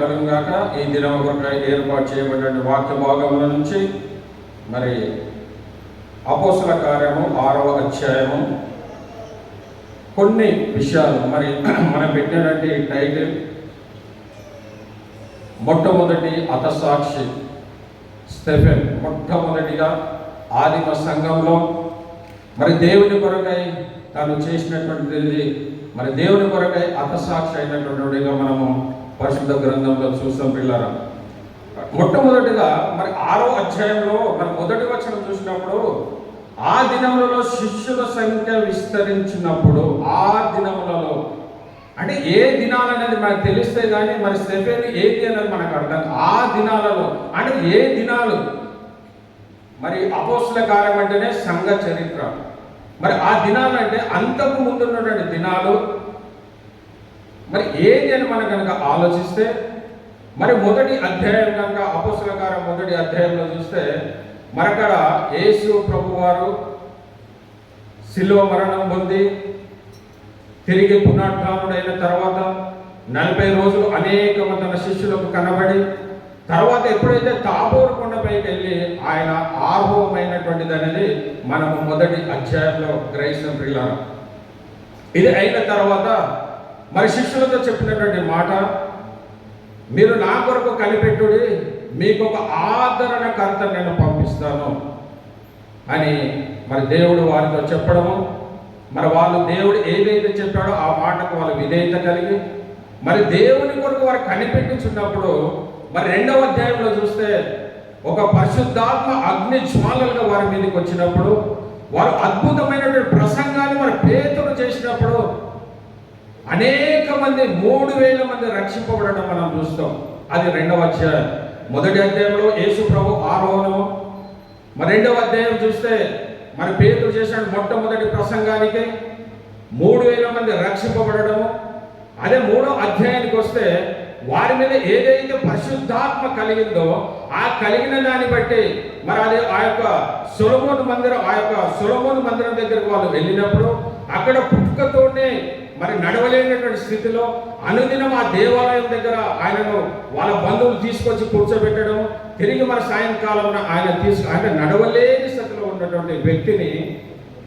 గాక ఈ దినం కొరకై ఏర్పాటు చేయబడిన వాక్య భాగముల నుంచి మరి అపోస్తల కార్యము 6వ అధ్యాయము కొన్ని విషయాలు మరి మనం పెట్టినటువంటి టైటిల్ మొట్టమొదటి హతసాక్షి స్టెఫెన్. మొట్టమొదటిగా ఆదిమ సంఘంలో మరి దేవుని కొరకై తాను చేసినటువంటిది, మరి దేవుని కొరకై హతసాక్షి అయినటువంటిగా మనము పరిశుద్ధ గ్రంథంలో చూస్తాం పిల్లరా. మొట్టమొదటిగా మరి 6వ అధ్యాయంలో మరి మొదటి వచనం చూసినప్పుడు ఆ దినములలో శిష్యుల సంఖ్య విస్తరించినప్పుడు, ఆ దినములలో అంటే ఏ దినాలు అనేది మనకు తెలిస్తే కానీ మరి స్టెఫెన్ ఏది అనేది మనకు అర్థం. ఆ దినాలలో అంటే ఏ దినాలు? మరి అపోస్తల కార్యం అంటేనే సంఘ చరిత్ర. మరి ఆ దినాలు అంటే అంతకు ముందున్నటువంటి దినాలు మరి ఏది అని మనం కనుక ఆలోచిస్తే, మరి మొదటి అధ్యాయం కనుక అపోస్తల కార్యం మొదటి అధ్యాయంలో చూస్తే మరక్కడ యేసు ప్రభువారు శిలువ మరణం పొంది తిరిగి పునరుత్థానుడైన తర్వాత 40 రోజులు అనేక తన శిష్యులకు కనబడి తర్వాత ఎప్పుడైతే తాబోరు కొండపైకి వెళ్ళి ఆయన ఆర్భవమైనటువంటిది అనేది మనము మొదటి అధ్యాయంలో గ్రహించిన పిల్లలు. ఇది అయిన తర్వాత మరి శిష్యులతో చెప్పినటువంటి మాట, మీరు నా కొరకు కనిపెట్టుడి, మీకు ఒక ఆదరణకర్త నేను పంపిస్తాను అని మరి దేవుడు వారితో చెప్పడము, మరి వాళ్ళు దేవుడు ఏదైతే చెప్పాడో ఆ మాటకు వాళ్ళు విధేయత కలిగి మరి దేవుని కొరకు వారు కనిపెట్టుచున్నప్పుడు మరి 2వ అధ్యాయంలో చూస్తే ఒక పరిశుద్ధాత్మ అగ్ని జ్వాలలుగా వారి మీదకి వచ్చినప్పుడు వారు అద్భుతమైనటువంటి ప్రసంగాన్ని మరి పేతురు చేసినప్పుడు అనేక మంది 3000 మంది రక్షింపబడడం మనం చూస్తాం. అది 2వ అధ్యాయం. మొదటి అధ్యాయంలో యేసు ప్రభు ఆరోహణము, మరి 2వ అధ్యాయం చూస్తే మరి పేతురు చేసిన మొట్టమొదటి ప్రసంగానికి 3000 మంది రక్షింపబడము. అదే 3వ అధ్యాయానికి వస్తే వారి మీద ఏదైతే పరిశుద్ధాత్మ కలిగిందో ఆ కలిగిన దాన్ని బట్టి మరి అది ఆ యొక్క సొలొమోను మందిరం దగ్గరకు వాళ్ళు వెళ్ళినప్పుడు అక్కడ పుట్టుకతోనే మరి నడవలేనటువంటి స్థితిలో అనుదినం ఆ దేవాలయం దగ్గర ఆయనను వాళ్ళ బంధువులు తీసుకొచ్చి కూర్చోబెట్టడం, తిరిగి మరి సాయంకాలం ఆయన అంటే నడవలేని స్థితిలో ఉన్నటువంటి వ్యక్తిని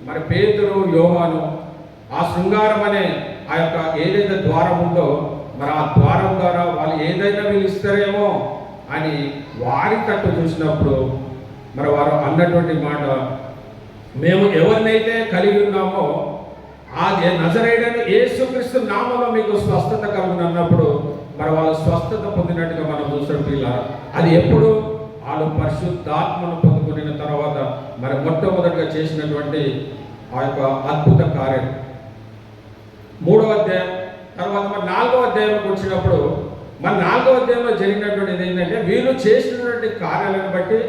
మరి పేతురు యోహాను ఆ శృంగారం అనే ఆ యొక్క ఏదైతే ద్వారం ఉందో మరి ఆ ద్వారం ద్వారా వాళ్ళు ఏదైనా వీళ్ళు ఇస్తారేమో అని వారి తట్టు చూసినప్పుడు మరి వారు అన్నటువంటి మాట, మేము ఎవరినైతే కలిగి ఉన్నామో ఆ నజరేయుడైన యేసుక్రీస్తు నామములో మీకు స్వస్థత కలుగును అన్నప్పుడు మరి వాళ్ళు స్వస్థత పొందినట్టుగా మనం చూస్తాం పిల్లలు. అది ఎప్పుడు? వాళ్ళు పరిశుద్ధాత్మను పొందుకున్న తర్వాత మరి మొట్టమొదటిగా చేసినటువంటి ఆ యొక్క అద్భుత కార్యం. 3వ అధ్యాయం తర్వాత మరి 4వ అధ్యాయంలోకి వచ్చినప్పుడు మరి 4వ అధ్యాయంలో జరిగినటువంటిది ఏంటంటే వీళ్ళు చేసినటువంటి కార్యాలను బట్టి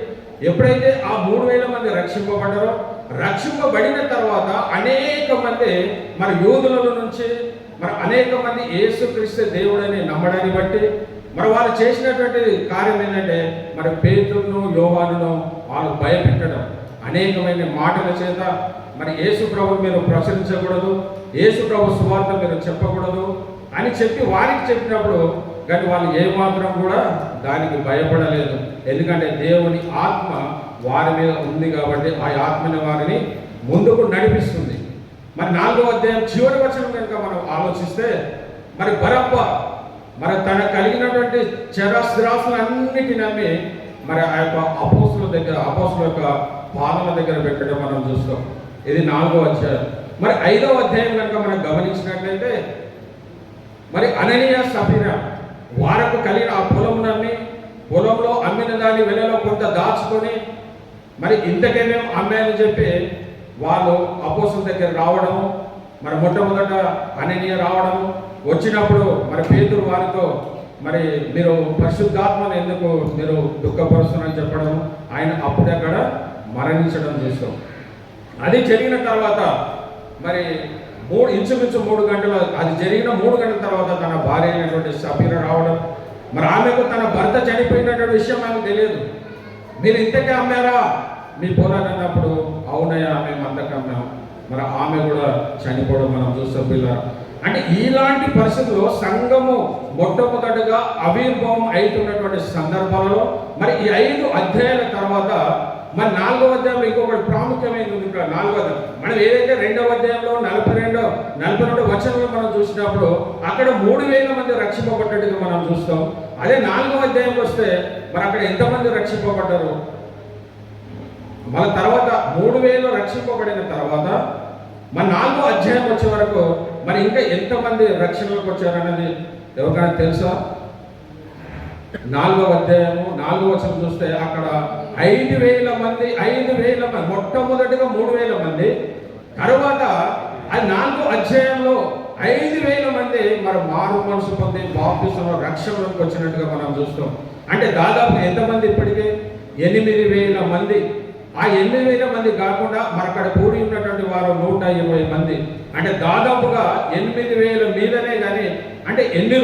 ఎప్పుడైతే ఆ 3000 మంది రక్షింపబడ్డారో, రక్షింపబడిన తర్వాత అనేక మంది మరి యూదుల నుంచి మరి అనేక మంది యేసుక్రీస్తు దేవుడని నమ్మడాన్ని బట్టి మరి వాళ్ళు చేసినటువంటి కార్యం ఏంటంటే మరి పేతురును యోహానును వాళ్ళు భయపెట్టడం, అనేకమైన మాటల చేత మరి యేసు ప్రభు మీరు ప్రశ్నించకూడదు, యేసు ప్రభు సువార్త మీరు చెప్పకూడదు అని చెప్పి వారికి చెప్పినప్పుడు కానీ వాళ్ళు ఏమాత్రం కూడా దానికి భయపడలేదు. ఎందుకంటే దేవుని ఆత్మ వారి మీద ఉంది కాబట్టి ఆ ఆత్మని వారిని ముందుకు నడిపిస్తుంది. మరి 4వ అధ్యాయం చివరి వచనం కనుక మనం ఆలోచిస్తే మరి బరబ్బ మరి తన కలిగినటువంటి చరస్థిరాస్తులన్నిటిని నమ్మి మరి ఆ యొక్క అపోస్తుల యొక్క పాదల దగ్గర పెట్టడం మనం చూస్తాం. ఇది 4వ అధ్యాయం. మరి 5వ అధ్యాయం కనుక మనం గమనించినట్లయితే మరి అననీయ సఫీరా వారకు కలిగిన ఆ పొలంలో అమ్మిన దాని వెలలో కొంత దాచుకొని మరి ఇంతకే మేము అమ్మాయని చెప్పి వాళ్ళు అపోస్తుల దగ్గర రావడము, మరి మొట్టమొదట అననీయ రావడము, వచ్చినప్పుడు మరి పేతురు వారితో మరి మీరు పరిశుద్ధాత్మను ఎందుకు మీరు దుఃఖపరుస్తున్నారని చెప్పడం, ఆయన అప్పుడే అక్కడ మరణించడం చూస్తాం. అది జరిగిన తర్వాత మరి ఇంచుమించు 3 గంటలు అది జరిగిన 3 గంటల తర్వాత తన భార్య అయినటువంటి సఫీరా రావడం, మరి ఆమెకు తన భర్త చనిపోయినటువంటి విషయం ఆమెకు తెలియదు. మీరు ఇంతకే అమ్మారా మీ పొలాన్ని అన్నప్పుడు అవునయ్యా మేము అంతకు అమ్మాం. మరి ఆమె కూడా చనిపోవడం మనం చూస్తాం పిల్ల. అంటే ఇలాంటి పరిస్థితుల్లో సంఘము మొట్టమొదటిగా ఆవిర్భావం అవుతున్నటువంటి సందర్భాలలో మరి ఈ 5 అధ్యాయాల తర్వాత మరి 4వ అధ్యాయంలో ఇంకొకటి ప్రాముఖ్యమైనది ఉంది. ఇక్కడ 4వ అధ్యాయం మనం ఏదైతే 2వ అధ్యాయంలో 42 వచనంలో మనం చూసినప్పుడు అక్కడ 3000 మంది రక్షింపబడ్డట్టుగా మనం చూస్తాం. అదే 4వ అధ్యాయంలో వస్తే మరి అక్కడ ఎంతమంది రక్షింపబడ్డారు? మన తర్వాత 3000 రక్షింపబడిన తర్వాత మన 4వ అధ్యాయం వచ్చే వరకు మరి ఇంకా ఎంతమంది రక్షణలోకి వచ్చారనేది ఎవరికైనా తెలుసా? 4వ అధ్యాయము 4వ వచనం చూస్తే అక్కడ 5,000 మంది మొట్టమొదటిగా 3,000 మంది, తర్వాత అది 4వ అధ్యాయంలో 5,000 మంది మరి మారు మనసు పొంది బాప్తిస్మలో రక్షణలోకి వచ్చినట్టుగా మనం చూస్తాం. అంటే దాదాపు ఎంతమంది ఇప్పటికే 8,000 మంది. ఆ 8,000 మంది కాకుండా మరి అక్కడ కూడి ఉన్నటువంటి వారు 120 మంది. అంటే దాదాపుగా 8,000 మీదనే కానీ అంటే ఎన్ని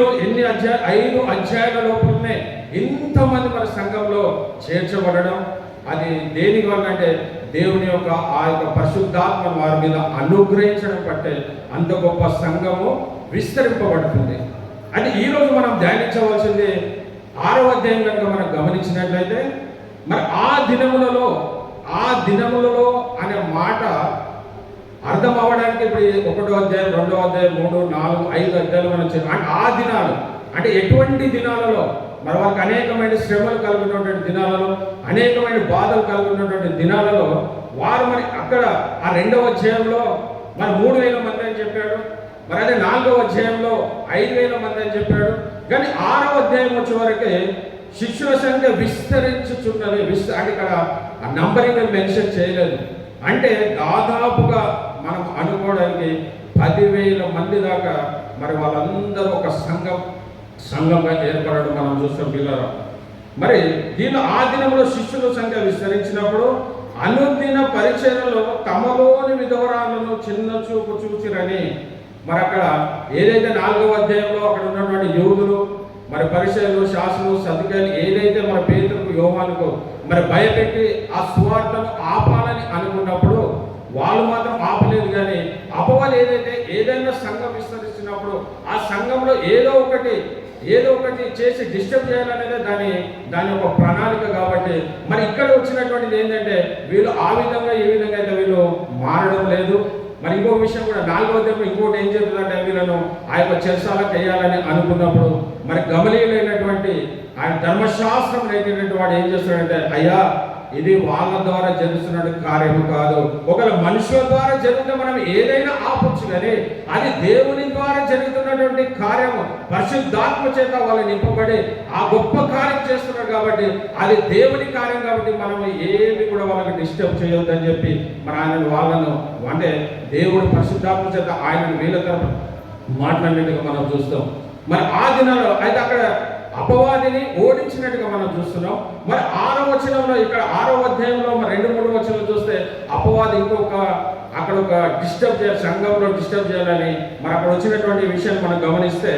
అధ్యాయాలు 5 అధ్యాయాల లోపలనే ఇంతమంది మన సంఘంలో చేర్చబడడం అది దేని వల్ల అంటే దేవుని యొక్క ఆ యొక్క పరిశుద్ధాత్మ వారి మీద అనుగ్రహించడం బట్టే అంత గొప్ప సంఘము విస్తరింపబడుతుంది. అది ఈరోజు మనం ధ్యానించవలసింది 6వ అధ్యాయం కనుక మనం గమనించినట్లయితే మరి ఆ దినములలో అనే మాట అర్థం అవ్వడానికి ఇప్పుడు 1వ అధ్యాయం 2వ అధ్యాయం 3, 4, 5 అధ్యాయాలు మనం అంటే ఆ దినాలు అంటే ఎటువంటి దినాలలో మరి వారికి అనేకమైన శ్రమలు కలుగుతున్నటువంటి దినాలలో అనేకమైన బాధలు కలుగుతున్నటువంటి దినాలలో వారు మరి అక్కడ ఆ 2వ అధ్యాయంలో మరి 3,000 మంది అని చెప్పాడు. మరి అదే 4వ అధ్యాయంలో 5,000 మంది అని చెప్పాడు. కానీ 6వ అధ్యాయం వచ్చే వరకే శిష్యుల సంఖ్య విస్తరించుచున్నది. అంటే ఇక్కడ ఆ నంబరింగ్ మెన్షన్ చేయలేదు. అంటే దాదాపుగా మనం అనుకోవడానికి 10,000 మంది దాకా మరి వాళ్ళందరూ ఒక సంఘంగా ఏర్పడడం మనం చూస్తాం పిల్లలు. మరి దీనిలో ఆ దినంలో శిష్యుల సంఖ్య విస్తరించినప్పుడు అనుదిన పరిచర్యలో తమలోని విధవరాలను చిన్న చూపు చూచిరని మరి అక్కడ ఏదైతే 4వ అధ్యాయంలో అక్కడ ఉన్నటువంటి యూదులు మరి పరిచర్యలు శాసనం సదుకాయలు ఏదైతే మన పేతురుకు యోహానుకు మరి భయపెట్టి ఆ సువార్తను ఆపాలని అనుకున్నప్పుడు వాళ్ళు మాత్రం ఆపలేదు. కానీ అపవాది ఏదైనా సంఘం విస్తరిస్తున్నప్పుడు ఆ సంఘంలో ఏదో ఒకటి చేసి డిస్టర్బ్ చేయాలనేది దాని యొక్క ప్రణాళిక. కాబట్టి మరి ఇక్కడ వచ్చినటువంటిది ఏంటంటే వీళ్ళు ఆ విధంగా ఈ విధంగా అయితే వీళ్ళు మారడం లేదు. మరి ఇంకొక విషయం కూడా 4వ అధ్యాయంలో ఇంకోటి ఏం చెప్తుందంటే వీళ్ళను ఆ యొక్క చెరసాలకు వేయాలని అనుకున్నప్పుడు మరి గమనీయులైనటువంటి ఆయన ధర్మశాస్త్రం నేర్చినటువంటి వాడు ఏం చేస్తాడంటే అయ్యా ఇది వాళ్ళ ద్వారా జరుగుతున్న కార్యము కాదు. ఒకవేళ మనుషుల ద్వారా జరిగితే మనం ఏదైనా ఆపొచ్చు, కానీ అది దేవుని ద్వారా జరుగుతున్నటువంటి కార్యము పరిశుద్ధాత్మ చేత వాళ్ళు నింపబడి ఆ గొప్ప కార్యం చేస్తున్నారు కాబట్టి అది దేవుని కార్యం. కాబట్టి మనం ఏమి కూడా వాళ్ళకి డిస్టర్బ్ చేయొద్దని చెప్పి మరి ఆయన వాళ్ళను అంటే దేవుడు పరిశుద్ధాత్మ చేత ఆయన వీళ్ళ తరపున మాట్లాడినట్టుగా మనం చూస్తాం. మరి ఆ దినాల్లో అయితే అక్కడ అపవాదిని ఓడించినట్టుగా మనం చూస్తున్నాం. మరి 6వ వచనంలో ఇక్కడ 6వ అధ్యాయంలో మరి 2-3 వచనాలు చూస్తే అపవాది అక్కడ ఒక డిస్టర్బ్ చేయాలి, సంఘంలో డిస్టర్బ్ చేయాలని మరి అక్కడ వచ్చినటువంటి విషయాన్ని మనం గమనిస్తే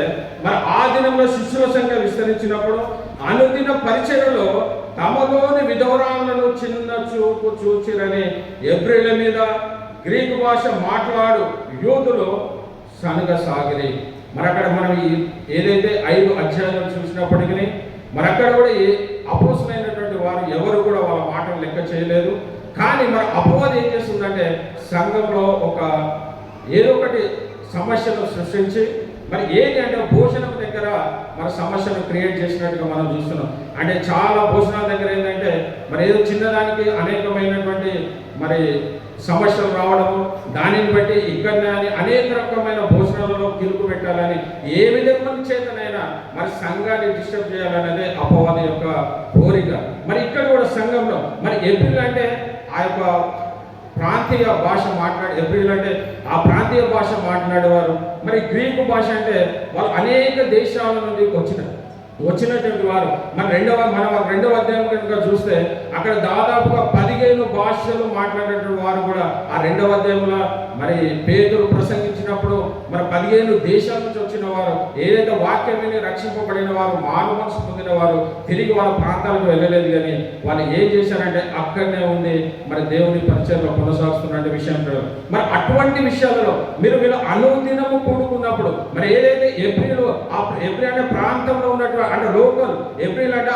మరి ఆ దినంలో శిష్యుల సంఖ్య విస్తరించినప్పుడు అనుదిన పరిచర్యలో తమలోని విధవరాలను చిన్న చూపు చూచిరని ఎబ్రీల మీద గ్రీకు భాష మాట్లాడు యూదులు సనగసాగిరి. మరి అక్కడ మనం ఏదైతే 5 అధ్యాయాలు చూసినప్పటికీ మరి అక్కడ కూడా అపోస్తులైనటువంటి వారు ఎవరు కూడా వాళ్ళ మాటలు లెక్క చేయలేదు. కానీ మరి అపవాది ఏం చేస్తుందంటే సంఘంలో ఏదో ఒకటి సమస్యను సృష్టించి మరి ఏంటి అంటే భోజనం దగ్గర మన సమస్యను క్రియేట్ చేసినట్టుగా మనం చూస్తున్నాం. అంటే చాలా భోజనాల దగ్గర ఏంటంటే మరి ఏదో చిన్నదానికి అనేకమైనటువంటి మరి సమస్యలు రావడము, దానిని బట్టి ఇక్కడ అనేక రకమైన భోజనాలలో కిలుకు పెట్టాలని ఏ విధంగా చేతనైనా మరి సంఘాన్ని డిస్టర్బ్ చేయాలనేదే అపవాది యొక్క కోరిక. మరి ఇక్కడ కూడా సంఘంలో మరి ఎబ్రిల్ అంటే ఆ యొక్క ప్రాంతీయ భాష ఎబ్రిల్ అంటే ఆ ప్రాంతీయ భాష మాట్లాడేవారు. మరి గ్రీకు భాష అంటే వాళ్ళు అనేక దేశాల నుండి వచ్చినటువంటి వారు. మన రెండవ అధ్యాయం కనుక చూస్తే అక్కడ దాదాపుగా 15 భాషలు మాట్లాడేటువంటి వారు కూడా ఆ 2వ అధ్యాయంలో మరి పేతురు ప్రసంగించినప్పుడు మరి 15 దేశాల నుంచి వచ్చిన వారు, ఏదైతే వాక్యం విని రక్షింపబడిన వారు, మారు మనసు పొందిన వారు తిరిగి వాళ్ళ ప్రాంతాలకు వెళ్ళలేదు. కానీ వాళ్ళు ఏం చేశారంటే అక్కడనే ఉండి మరి దేవుని పరిచయంలో కొనసాగుతున్న విషయం. మరి అటువంటి విషయాలలో వీళ్ళు అనుదినము కూడుకున్నప్పుడు మరి ఏదైతే ఏప్రిల్ అనే ప్రాంతంలో ఉన్నటువంటి అంటే లోకల్ ఏప్రిల్ అంటే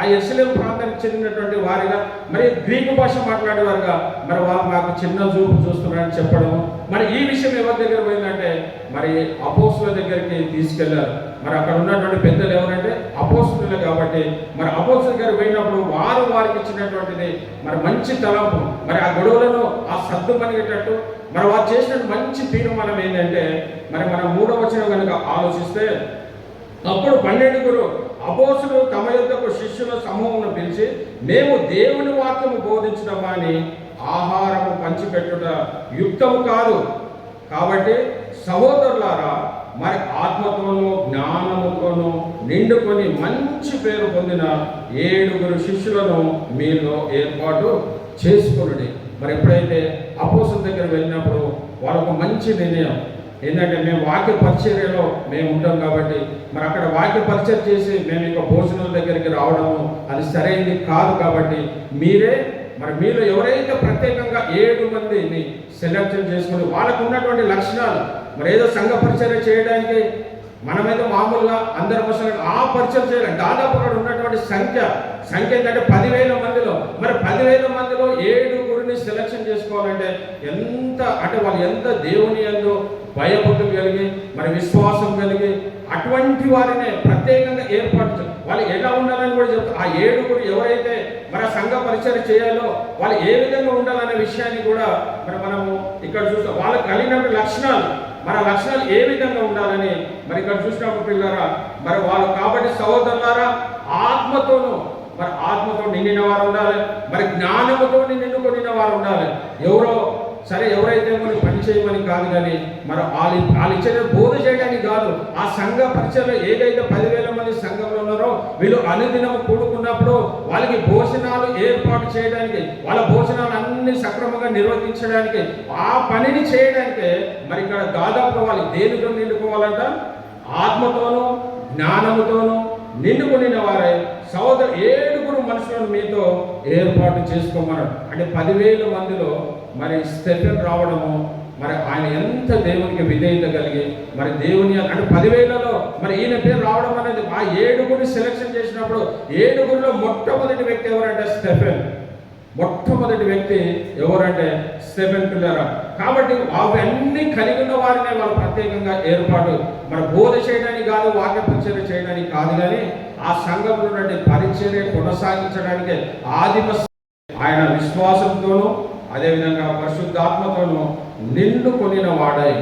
ఆ ఎస్ఎల్ఎం ప్రాంతానికి చెందినటువంటి వారిగా మరి గ్రీకు భాష మాట్లాడేవారుగా మరి వారు మాకు చిన్న చూపు చూస్తున్నారని చెప్పడము. మరి ఈ విషయం ఎవరి దగ్గర పోయిందంటే మరి అపోస్తుల దగ్గరికి తీసుకెళ్లారు. మరి అక్కడ ఉన్నటువంటి పెద్దలు ఎవరంటే అపోస్తులు కాబట్టి మరి అపోస్తుల దగ్గర పోయినప్పుడు వారికి ఇచ్చినటువంటిది మరి మంచి తలంపు, మరి ఆ గొడవలను ఆ సద్దు పనిగేటట్టు మరి వారు చేసిన మంచి తీర్మానం ఏంటంటే మరి మనం 3వ వచనం కనుక ఆలోచిస్తే, అప్పుడు 12 అపోస్తులు తమ యొద్దకు శిష్యుల సమూహమును పిలిచి, మేము దేవుని వాక్యము బోధించడం అని ఆహారము పంచిపెట్టుట యుక్తము కాదు. కాబట్టి సహోదరులారా, మరి ఆత్మతోనూ జ్ఞానముతోనూ నిండుకొని మంచి పేరు పొందిన 7 శిష్యులను మీలో ఏర్పాటు చేసుకుని. మరి ఎప్పుడైతే అపోస్తుల దగ్గర వెళ్ళినప్పుడు వాళ్ళకు మంచి నిర్ణయం ఏంటంటే, మేము వాక్య పరిచర్యలో మేము ఉంటాం కాబట్టి మరి అక్కడ వాక్య పరిచయం చేసి మేము ఇక భోజనాల దగ్గరికి రావడము అది సరైనది కాదు. కాబట్టి మీలో ఎవరైతే ప్రత్యేకంగా 7 మందిని సెలెక్షన్ చేసుకుని వాళ్ళకు ఉన్నటువంటి లక్షణాలు మరి ఏదో సంఘ పరిచర్య చేయడానికి మనమైతే మామూలుగా అందరం వస్తున్న ఆ పరిచయం చేయాలి. దాదాపు అక్కడ ఉన్నటువంటి సంఖ్య ఏంటంటే 10,000 మందిలో మరి 10,000 మందిలో 7 సెలెక్షన్ చేసుకోవాలంటే ఎంత అంటే వాళ్ళు ఎంత దేవుని యందు భయభక్తులు కలిగి మరి విశ్వాసం కలిగి అటువంటి వారినే ప్రత్యేకంగా ఏర్పాటు వాళ్ళు ఎలా ఉండాలని కూడా చెప్తారు. ఆ 7 ఎవరైతే మరి సంఘ పరిచయం చేయాలో వాళ్ళు ఏ విధంగా ఉండాలనే విషయాన్ని కూడా మరి మనము ఇక్కడ చూస్తాం. వాళ్ళకి కలిగినటువంటి లక్షణాలు మన లక్షణాలు ఏ విధంగా ఉండాలని మరి ఇక్కడ చూసినప్పుడు పిల్లరా మరి వాళ్ళు కాబట్టి సహోదరులారా, ఆత్మతో నిండిన వారు ఉండాలి, మరి జ్ఞానముతో నిండుకొనిన వారు ఉండాలి. ఎవరైతే మరి పని చేయమని కాదు, కానీ మరి వాళ్ళు ఇచ్చిన బోధ చేయడానికి కాదు. ఆ సంఘ పరిచయంలో ఏదైతే 10,000 మంది సంఘంలో ఉన్నారో వీళ్ళు అనుదినం కూడుకున్నప్పుడు వాళ్ళకి భోజనాలు ఏర్పాటు చేయడానికి, వాళ్ళ భోజనాలు అన్ని సక్రమంగా నిర్వర్తించడానికి, ఆ పనిని చేయడానికి మరి ఇక్కడ దాదాపు వాళ్ళు దేనితో నిండుకోవాలంట, ఆత్మతోనూ జ్ఞానముతోనూ నిండుకొనిన వారే సహోదరు 7 మనుషులను మీతో ఏర్పాటు చేసుకోమన్నాడు. అంటే 10,000 మందిలో మరి స్టెఫెన్ రావడము మరి ఆయన ఎంత దేవునికి విధేయత కలిగి మరి దేవుని అంటే 10,000లో మరి ఈయన పేరు రావడం అనేది ఆ 7 సెలెక్షన్ చేసినప్పుడు 7లో మొట్టమొదటి వ్యక్తి ఎవరంటే స్టెఫెన్. మొట్టమొదటి వ్యక్తి ఎవరంటే స్టెఫెన్ పిల్లరా. కాబట్టి అవన్నీ కలిగి ఉన్న వారినే వాళ్ళు ప్రత్యేకంగా ఏర్పాటు మరి బోధ చేయడానికి కాదు, వాక్య పరిచర్య చేయడానికి కాదు, కానీ ఆ సంఘంలో నుండి పరిచర్య కొనసాగించడానికి ఆయన విశ్వాసంతోనూ అదేవిధంగా పరిశుద్ధాత్మతోనూ నిండుకొనిన వాడై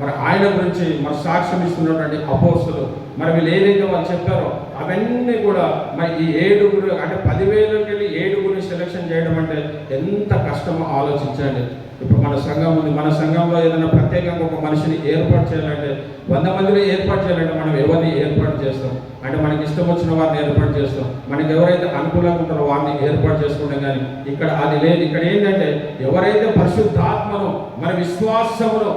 మరి ఆయన గురించి మరి సాక్ష్యం ఇస్తున్నటువంటి అపోస్తులు మరి వీళ్ళు ఏదైతే వాళ్ళు చెప్పారో అవన్నీ కూడా మరి ఈ 7 అంటే 10,000కి వెళ్ళి 7 సెలెక్షన్ చేయడం అంటే ఎంత కష్టమో ఆలోచించండి. ఇప్పుడు మన సంఘం ఉంది, మన సంఘంలో ఏదైనా ప్రత్యేకంగా ఒక మనిషిని ఏర్పాటు చేయాలంటే 100 మందిని ఏర్పాటు చేయాలంటే మనం ఎవరిని ఏర్పాటు చేస్తాం అంటే మనకి ఇష్టం వచ్చిన వారిని ఏర్పాటు చేస్తాం, మనకి ఎవరైతే అనుకూలంగా ఉంటారో వారిని ఏర్పాటు చేసుకుంటాం. కానీ ఇక్కడ అది లేదు. ఇక్కడ ఏంటంటే ఎవరైతే పరిశుద్ధాత్మను మరి విశ్వాసమును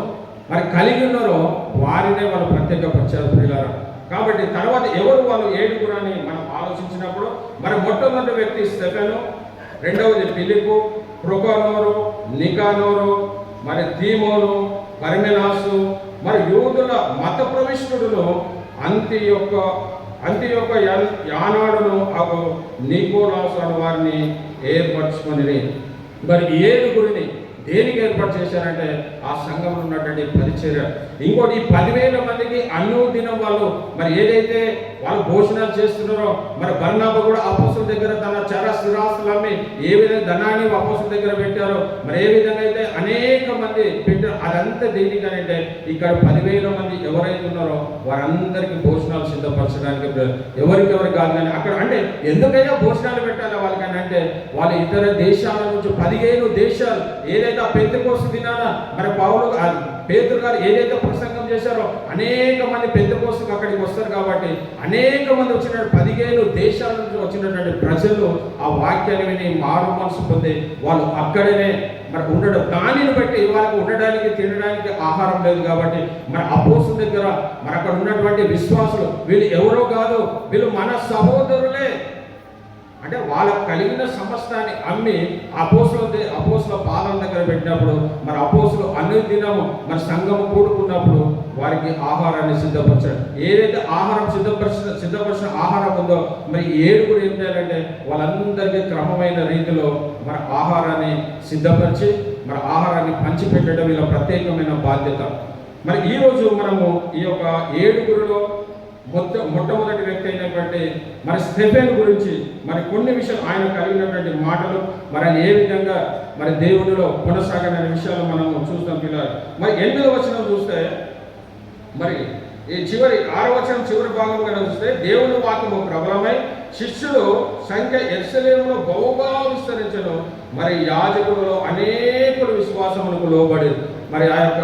మరి కలిగి ఉన్నారో వారినే వాళ్ళు ప్రత్యేకపరిచారు పిల్లలు. కాబట్టి తర్వాత ఎవరు వాళ్ళు 7 అని మనం ఆలోచించినప్పుడు మరి మొట్టమొదటి వ్యక్తి స్టెఫెను, రెండవది ఫిలిప్పు, ప్రొకానోరు, నికానోరు, మరి తీమోను, పర్మెనాసు, మరి యూదుల మత ప్రవిష్టుడును అంతియొక్క యానాడును నికోలాసు అను వారిని ఏర్పరచుకొని మరి 7 దేనికి ఏర్పాటు చేశారంటే ఆ సంఘంలో ఉన్నటువంటి పరిచర్య. ఇంకోటి ఈ 10,000 మందికి అనుదినం వాళ్ళు మరి ఏదైతే వాళ్ళు భోజనాలు చేస్తున్నారో మరి బర్నబా కూడా అపోస్తుల దగ్గర తన స్థిరాస్తులు అమ్మి ఏ విధంగా ధనాన్ని అపోస్తుల దగ్గర పెట్టారో మరి ఏ విధంగా అయితే అనేక మంది పెట్టారు. అదంతా దేనికనంటే ఇక్కడ 10,000 మంది ఎవరైతే ఉన్నారో వారందరికీ భోజనాలు సిద్ధపరచడానికి ఎవరికెవరు కాదు. కానీ అక్కడ అంటే ఎందుకైనా భోజనాలు పెట్టాలి వాళ్ళకని అంటే వాళ్ళు ఇతర దేశాల నుంచి 15 దేశాలు ఏదైతే ఏదైతే ఆ పెంతెకోస్తు దినాన మరి పేతురు గారు ఏదైతే ప్రసంగం చేశారో అనేక మంది పెంతెకోస్తుకు అక్కడికి వస్తారు కాబట్టి అనేక మంది వచ్చినట్టు 15 దేశాల నుంచి వచ్చినటువంటి ప్రజలు ఆ వాక్యాన్ని విని మారు మనసు పొంది వాళ్ళు అక్కడనే మరి ఉండడం, దానిని బట్టి వాళ్ళకి ఉండడానికి తినడానికి ఆహారం లేదు కాబట్టి మరి అపోస్తుల దగ్గర మరి అక్కడ ఉన్నటువంటి విశ్వాసులు వీళ్ళు ఎవరో కాదు, వీళ్ళు మన సహోదరులే అంటే వాళ్ళకు కలిగిన సమస్తాన్ని అమ్మి అపోస్తుల పాదం దగ్గర పెట్టినప్పుడు మరి అపోస్తులు అన్ని దినము మరి సంఘం కూడుకున్నప్పుడు వారికి ఆహారాన్ని సిద్ధపరచారు. ఏదైతే ఆహారం సిద్ధపరిచిన ఆహారం ఉందో మరి 7 ఏం చేయాలంటే వాళ్ళందరికీ క్రమమైన రీతిలో మరి ఆహారాన్ని సిద్ధపరిచి మరి ఆహారాన్ని పంచిపెట్టడం ఇలా ప్రత్యేకమైన బాధ్యత. మరి ఈరోజు మనము ఈ యొక్క 7 మొట్టమొదటి వ్యక్తి అయినటువంటి మరి స్టెఫెన్ గురించి మరి కొన్ని విషయాలు ఆయన కలిగినటువంటి మాటలు మరి ఆయన ఏ విధంగా మరి దేవునిలో కొనసాగిన విషయాలు మనము చూస్తాం పిల్లలు. మరి 8వ వచనం చూస్తే మరి ఈ 6వ వచనం చివరి భాగం కనుక చూస్తే దేవుని వాక్యము ప్రబలమై శిష్యులు సంఖ్య యెరూషలేములో బహుగా విస్తరించను. మరి యాజకులలో అనేకులు విశ్వాసమునకు లోబడి మరి ఆ యొక్క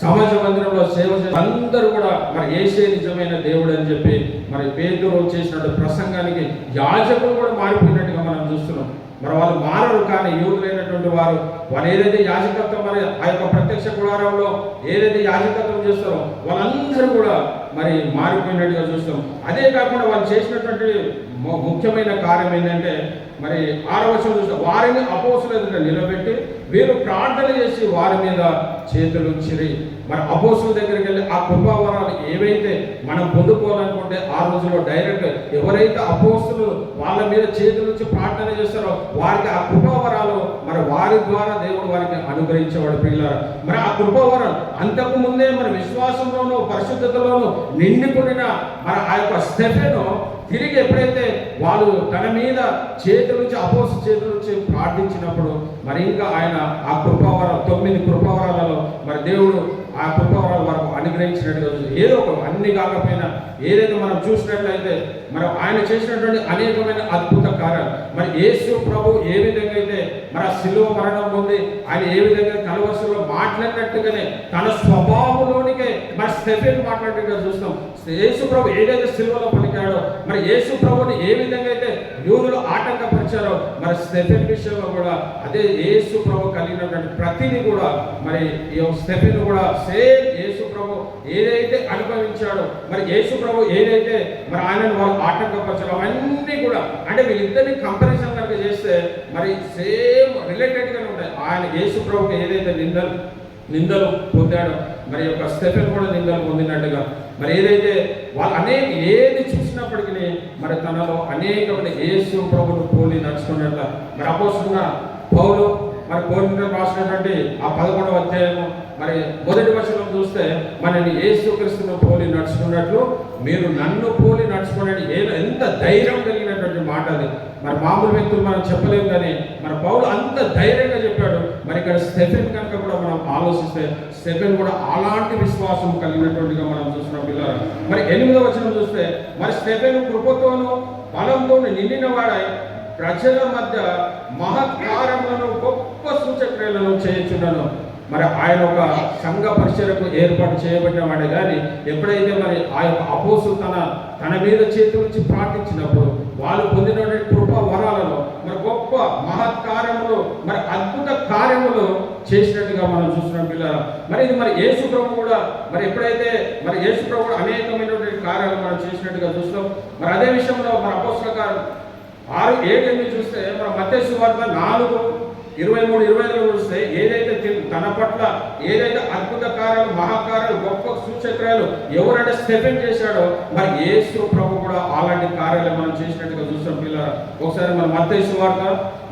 సమాజ మందిరంలో సేవ చేసి అందరూ కూడా మరి యేసే నిజమైన దేవుడు అని చెప్పి మరి పేతురు చేసినటువంటి ప్రసంగానికి యాజకులు కూడా మారిపోయినట్టుగా మనం చూస్తున్నాం. మరి వాళ్ళు మారరు, కానీ యూదులైనటువంటి వారు ఏదైతే యాజకత్వం మరి ఆ యొక్క ప్రత్యక్ష గుడారంలో ఏదైతే యాజకత్వం చేస్తారో వాళ్ళందరూ కూడా మరి మారిపోయినట్టుగా చూస్తాం. అదే కాకుండా వాళ్ళు చేసినటువంటి ముఖ్యమైన కార్యం ఏంటంటే మరి 6వ వచనం చూస్తే వారిని అపోస్తుల ఎదుట నిలబెట్టి వీరు ప్రార్థన చేసి వారి మీద చేతులు ఉంచిరి. మరి అపోస్తుల దగ్గరికి వెళ్ళి ఆ కృపావరాలు ఏవైతే మనం పొందుకోవాలనుకుంటే ఆ రోజుల్లో డైరెక్ట్ ఎవరైతే అపోస్తులు వాళ్ళ మీద చేతులు ఉంచి ప్రార్థన చేస్తారో వారికి ఆ కృపావరాలు మరి వారి ద్వారా దేవుడు వారికి అనుగ్రహించేవాడు పిల్లలు. మరి ఆ కృపావరాలు అంతకు ముందే మరి విశ్వాసంలోనూ పరిశుద్ధతలోనూ నిండుకున్న మరి ఆ యొక్క స్టెఫెను తిరిగి ఎప్పుడైతే వాళ్ళు తన మీద చేతుల నుంచి అపోస్తలుల చేతుల నుంచి ప్రార్థించినప్పుడు మరి ఇంకా ఆయన ఆ కృపావరాలు 9 కృపావరాలలో మరి దేవుడు ఆ కృపావరాలు వరకు అనుగ్రహించినట్టుగా ఏదో ఒక అన్ని కాకపోయినా ఏదైతే మనం చూసినట్లయితే మరి ఆయన చేసినటువంటి అనేకమైన అద్భుత కార్యాలు మరి యేసు ప్రభు ఏ విధంగా అయితే మరి ఆ శిలువ మరణం పొంది ఆయన ఏ విధంగా కలవరలో మాట్లాడినట్టుగానే తన స్వభావంలోనికే మరి స్టెఫెన్ మాట్లాడినట్టుగా చూస్తాం. యేసు ప్రభు ఏదైతే శిలువలో పలికాడో మరి యేసు ప్రభుని ఏ విధంగా అయితే యూదులు ఆటంకపరిచారో మరి స్టెఫెన్ విషయంలో కూడా అదే యేసు ప్రభు కలిగినటువంటి ప్రతిని కూడా మరి ఈ స్టెఫెన్ కూడా సేమ్ యేసు ప్రభు ఏదైతే అనుభవించాడో మరి యేసు ప్రభు ఏదైతే మరి ఆయనను వాళ్ళు ఆటంకపరచారో అవన్నీ కూడా అంటే వీళ్ళిద్దరిని కంపారిజన్ కనుక చేస్తే మరి సేమ్ రిలేటెడ్గానే ఉంటాయి. ఆయన యేసు ప్రభుకి ఏదైతే నిందలు పొందాడో మరి యొక్క స్టెఫెన్ కూడా నిందలు పొందినట్టుగా మరి ఏదైతే వాళ్ళు ఏది చూసినప్పటికీ మరి తనలో అనేకమైన యేసు ప్రభును పోలి నడుచుకున్నట్ల మరి అపోస్తలుడైన పౌలు మరి కొరింథీయులకు రాసినటువంటి ఆ 11వ అధ్యాయము మరి మొదటి వచనం చూస్తే మనని యేసుక్రీస్తును పోలి నడుచుకున్నట్లు మీరు నన్ను పోలి నడుచుకోండి. ఎంత ధైర్యం కలిగినటువంటి మాట అది. మరి మామూలు వ్యక్తులు మనం చెప్పలేము, కానీ మన పౌలు అంత ధైర్యంగా చెప్పాడు. మరి ఇక్కడ స్టెఫెన్ కనుక కూడా మనం ఆలోచిస్తే స్టెఫెన్ కూడా అలాంటి విశ్వాసం కలిగినటువంటిగా మనం చూస్తున్నాం పిల్లలు. మరి 8వ వచనం చూస్తే మరి స్టెఫెన్ కృపతోనూ బలంతోనూ నిండిన వాడై ప్రజల మధ్య మహత్కార్యములను గొప్ప సూచక్రియలను చేయించున్నాను. మరి ఆయన ఒక సంఘ పరిచర్యకు ఏర్పాటు చేయబడిన వాడే, కానీ ఎప్పుడైతే మరి ఆ యొక్క అపోస్తలులు తన మీద చేతి నుంచి ప్రార్థించినప్పుడు వాళ్ళు పొందినటువంటి కృపా వరాలలో మరి గొప్ప మహత్కార్యములు మరి అద్భుత కార్యములు చేసినట్టుగా మనం చూస్తున్నాం పిల్లలు. మరి ఇది మరి యేసు ప్రభు కూడా మరి ఎప్పుడైతే మరి యేసు ప్రభు కూడా అనేకమైనటువంటి కార్యాలు మనం చేసినట్టుగా చూస్తాం. మరి అదే విషయంలో మన అపోస్తలుల కార్యం 6:7 చూస్తే మన మత్తయి సువార్త 4:23-25 చూస్తే ఏదైతే తన పట్ల ఏదైతే అద్భుత కార్యాలు మహాకార్యాలు గొప్ప సూచక్రియలు ఎవరైతే స్టెఫెన్ చేశాడో మరి యేసు ప్రభు కూడా అలాంటి కార్యాలు మనం చేసినట్టుగా చూస్తాం పిల్లలు. ఒకసారి మన మత్తయి సువార్త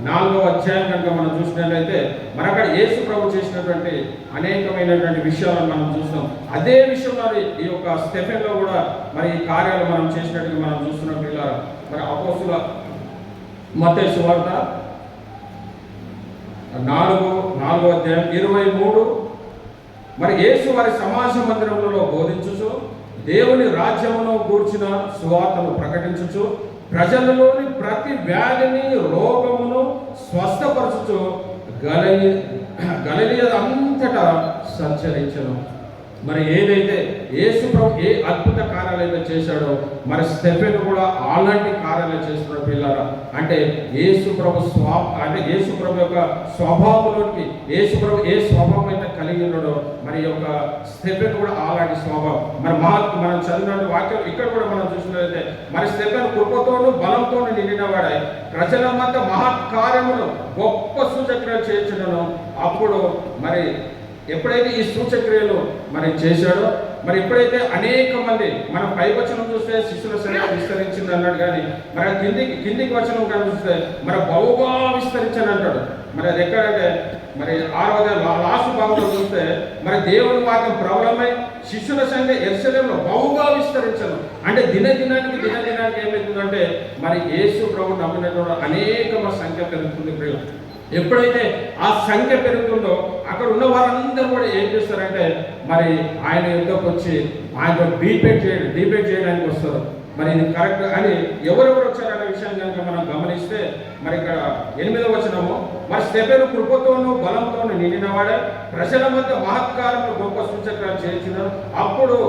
4వ అధ్యాయం కనుక మనం చూసినట్లయితే మరి అక్కడ యేసు ప్రభు చేసినటువంటి అనేకమైనటువంటి విషయాలను మనం చూస్తాం. అదే విషయంలో ఈ యొక్క స్టెఫెన్లో కూడా మరి ఈ కార్యాలు మనం చేసినట్టుగా మనం చూస్తున్నాం పిల్లలు. మరి అపోస్తలుల మత్తయి సువార్త 4వ అధ్యాయం 23 మరి యేసు వారి సమాజ మందిరములలో బోధించుచు దేవుని రాజ్యమును గూర్చిన సువార్తను ప్రకటించుచు ప్రజలలోని ప్రతి వ్యాధిని రోగమును స్వస్థపరచుచు గలిలయ అంతటా సంచరించను. మరి ఏదైతే యేసు ప్రభు ఏ అద్భుత కార్యాలు అయితే చేశాడో మరి స్టెఫెన్ కూడా అలాంటి కార్యాలు చేస్తున్నాడు పిల్లారా. అంటే యేసు ప్రభు యేసు ప్రభు యొక్క స్వభావంలోనికి యేసు ప్రభు ఏ స్వభావం అయితే కలిగి ఉన్నాడో మరి యొక్క స్టెఫెన్ కూడా అలాంటి స్వభావం. మరి మనం చదివిన వాక్యం ఇక్కడ కూడా మనం చూసినట్లయితే మరి స్టెఫెన్ కృపతోనూ బలంతోనూ నిండినవాడే ప్రజల మధ్య మహత్కార్యములు గొప్ప సూచక్రియలు చేయించడను. అప్పుడు మరి ఎప్పుడైతే ఈ సూచక్రియలు మరి చేశాడో మరి ఎప్పుడైతే అనేక మంది మనం పై వచనం చూస్తే శిష్యుల సంఖ్య విస్తరించింది అన్నాడు, కానీ మరి కిందికి వచనం కనిపిస్తే మరి బహుగా విస్తరించని అంటాడు. మరి అది ఎక్కడంటే మరి 6వ లాస్ట్ భాగంలో చూస్తే మరి దేవుని వాక్యం ప్రబలమై శిష్యుల సంఖ్య యెరూషలేములో బహుగా విస్తరించను. అంటే దినదినానికి ఏమవుతుందంటే మరి యేసు ప్రభు నమ్మినటువంటి అనేక సంఖ్య పెరుగుతుంది. ఎప్పుడైతే ఆ సంఖ్య పెరుగుతుందో అక్కడ ఉన్న వారందరూ కూడా ఏం చేస్తారంటే మరి ఆయన యుద్ధకు వచ్చి ఆయనతో డిబేట్ చేయడానికి వస్తారు. మరి ఇది కరెక్ట్ అని ఎవరెవరు వచ్చారనే విషయాన్ని కనుక మనం గమనిస్తే మరి ఇక్కడ 8వ వచనము మరి స్టెఫెను కృపతోనూ బలంతోనూ నిండినవాడే ప్రజల మధ్య మహత్కారము గొప్ప సూచక్రియలు చేయించినారు. అప్పుడు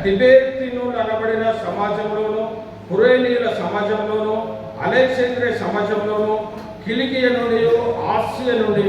తిబెర్తీయులు అనబడిన సమాజంలోను, కురేనీయుల సమాజంలోను, అలెగ్జాండ్రియా సమాజంలోను, కిలికియ నుండి ఆసియా నుండి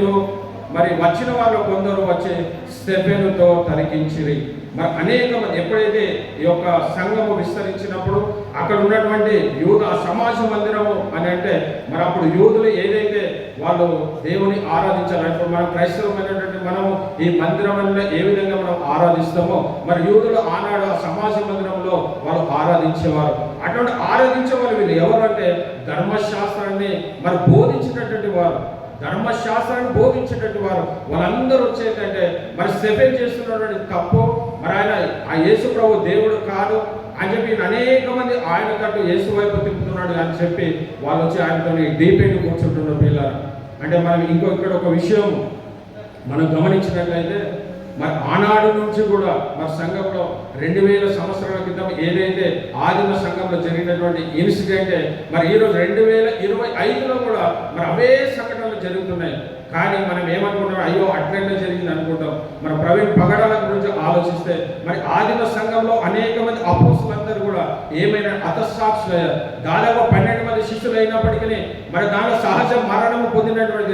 మరి వచ్చిన వాళ్ళు కొందరు వచ్చి స్టెఫెనుతో తరికించిరి. మరి అనేక మంది ఎప్పుడైతే ఈ యొక్క సంఘము విస్తరించినప్పుడు అక్కడ ఉన్నటువంటి యూద సమాజ మందిరము అని అంటే మరి అప్పుడు యూదులు ఏదైతే వాళ్ళు దేవుని ఆరాధించాలంటే మనం క్రైస్తవమైనటువంటి మనము ఈ మందిరంలో ఏ విధంగా మనం ఆరాధిస్తామో మరి యూదులు ఆనాడు ఆ సమాజ మందిరంలో వాళ్ళు ఆరాధించేవారు. అటువంటి ఆరాధించే వాళ్ళు వీళ్ళు ఎవరంటే ధర్మశాస్త్రాన్ని మరి బోధించినటువంటి వారు, ధర్మశాస్త్రాన్ని బోధించేటట్టు వారు వాళ్ళందరూ వచ్చేటంటే మరి స్టెఫెన్ చేస్తున్నటువంటి తప్పు, మరి ఆయన ఆ యేసు ప్రభు దేవుడు కాదు అని చెప్పి అనేక మంది ఆయన కట్టు యేసు వైపు తిప్పుతున్నాడు అని చెప్పి వాళ్ళు వచ్చి ఆయనతో డీపేట్ కూర్చుంటున్నారు పిల్లలు. అంటే మనం ఇక్కడ ఒక విషయం మనం గమనించినట్లయితే మరి ఆనాడు నుంచి కూడా మరి సంఘంలో 2000 సంవత్సరాల క్రితం ఏదైతే ఆదిమ సంఘంలో జరిగినటువంటి ఇన్సిడెంటే మరి ఈరోజు 2025లో కూడా మరి అవే సంఘటనలు జరుగుతున్నాయి. కానీ మనం ఏమనుకుంటాం, అయ్యో అట్లనే జరిగింది అనుకుంటాం. మన ప్రవీణ్ పగడాల గురించి ఆలోచిస్తే మరి ఆదిమ సంఘంలో అనేక మంది అపోస్తులందరూ కూడా ఏమైనా హతసాక్షులయ్యారు. దాదాపు 12 మంది శిష్యులు అయినప్పటికీ మరి దానిలో సహజ మరణం పొందినటువంటి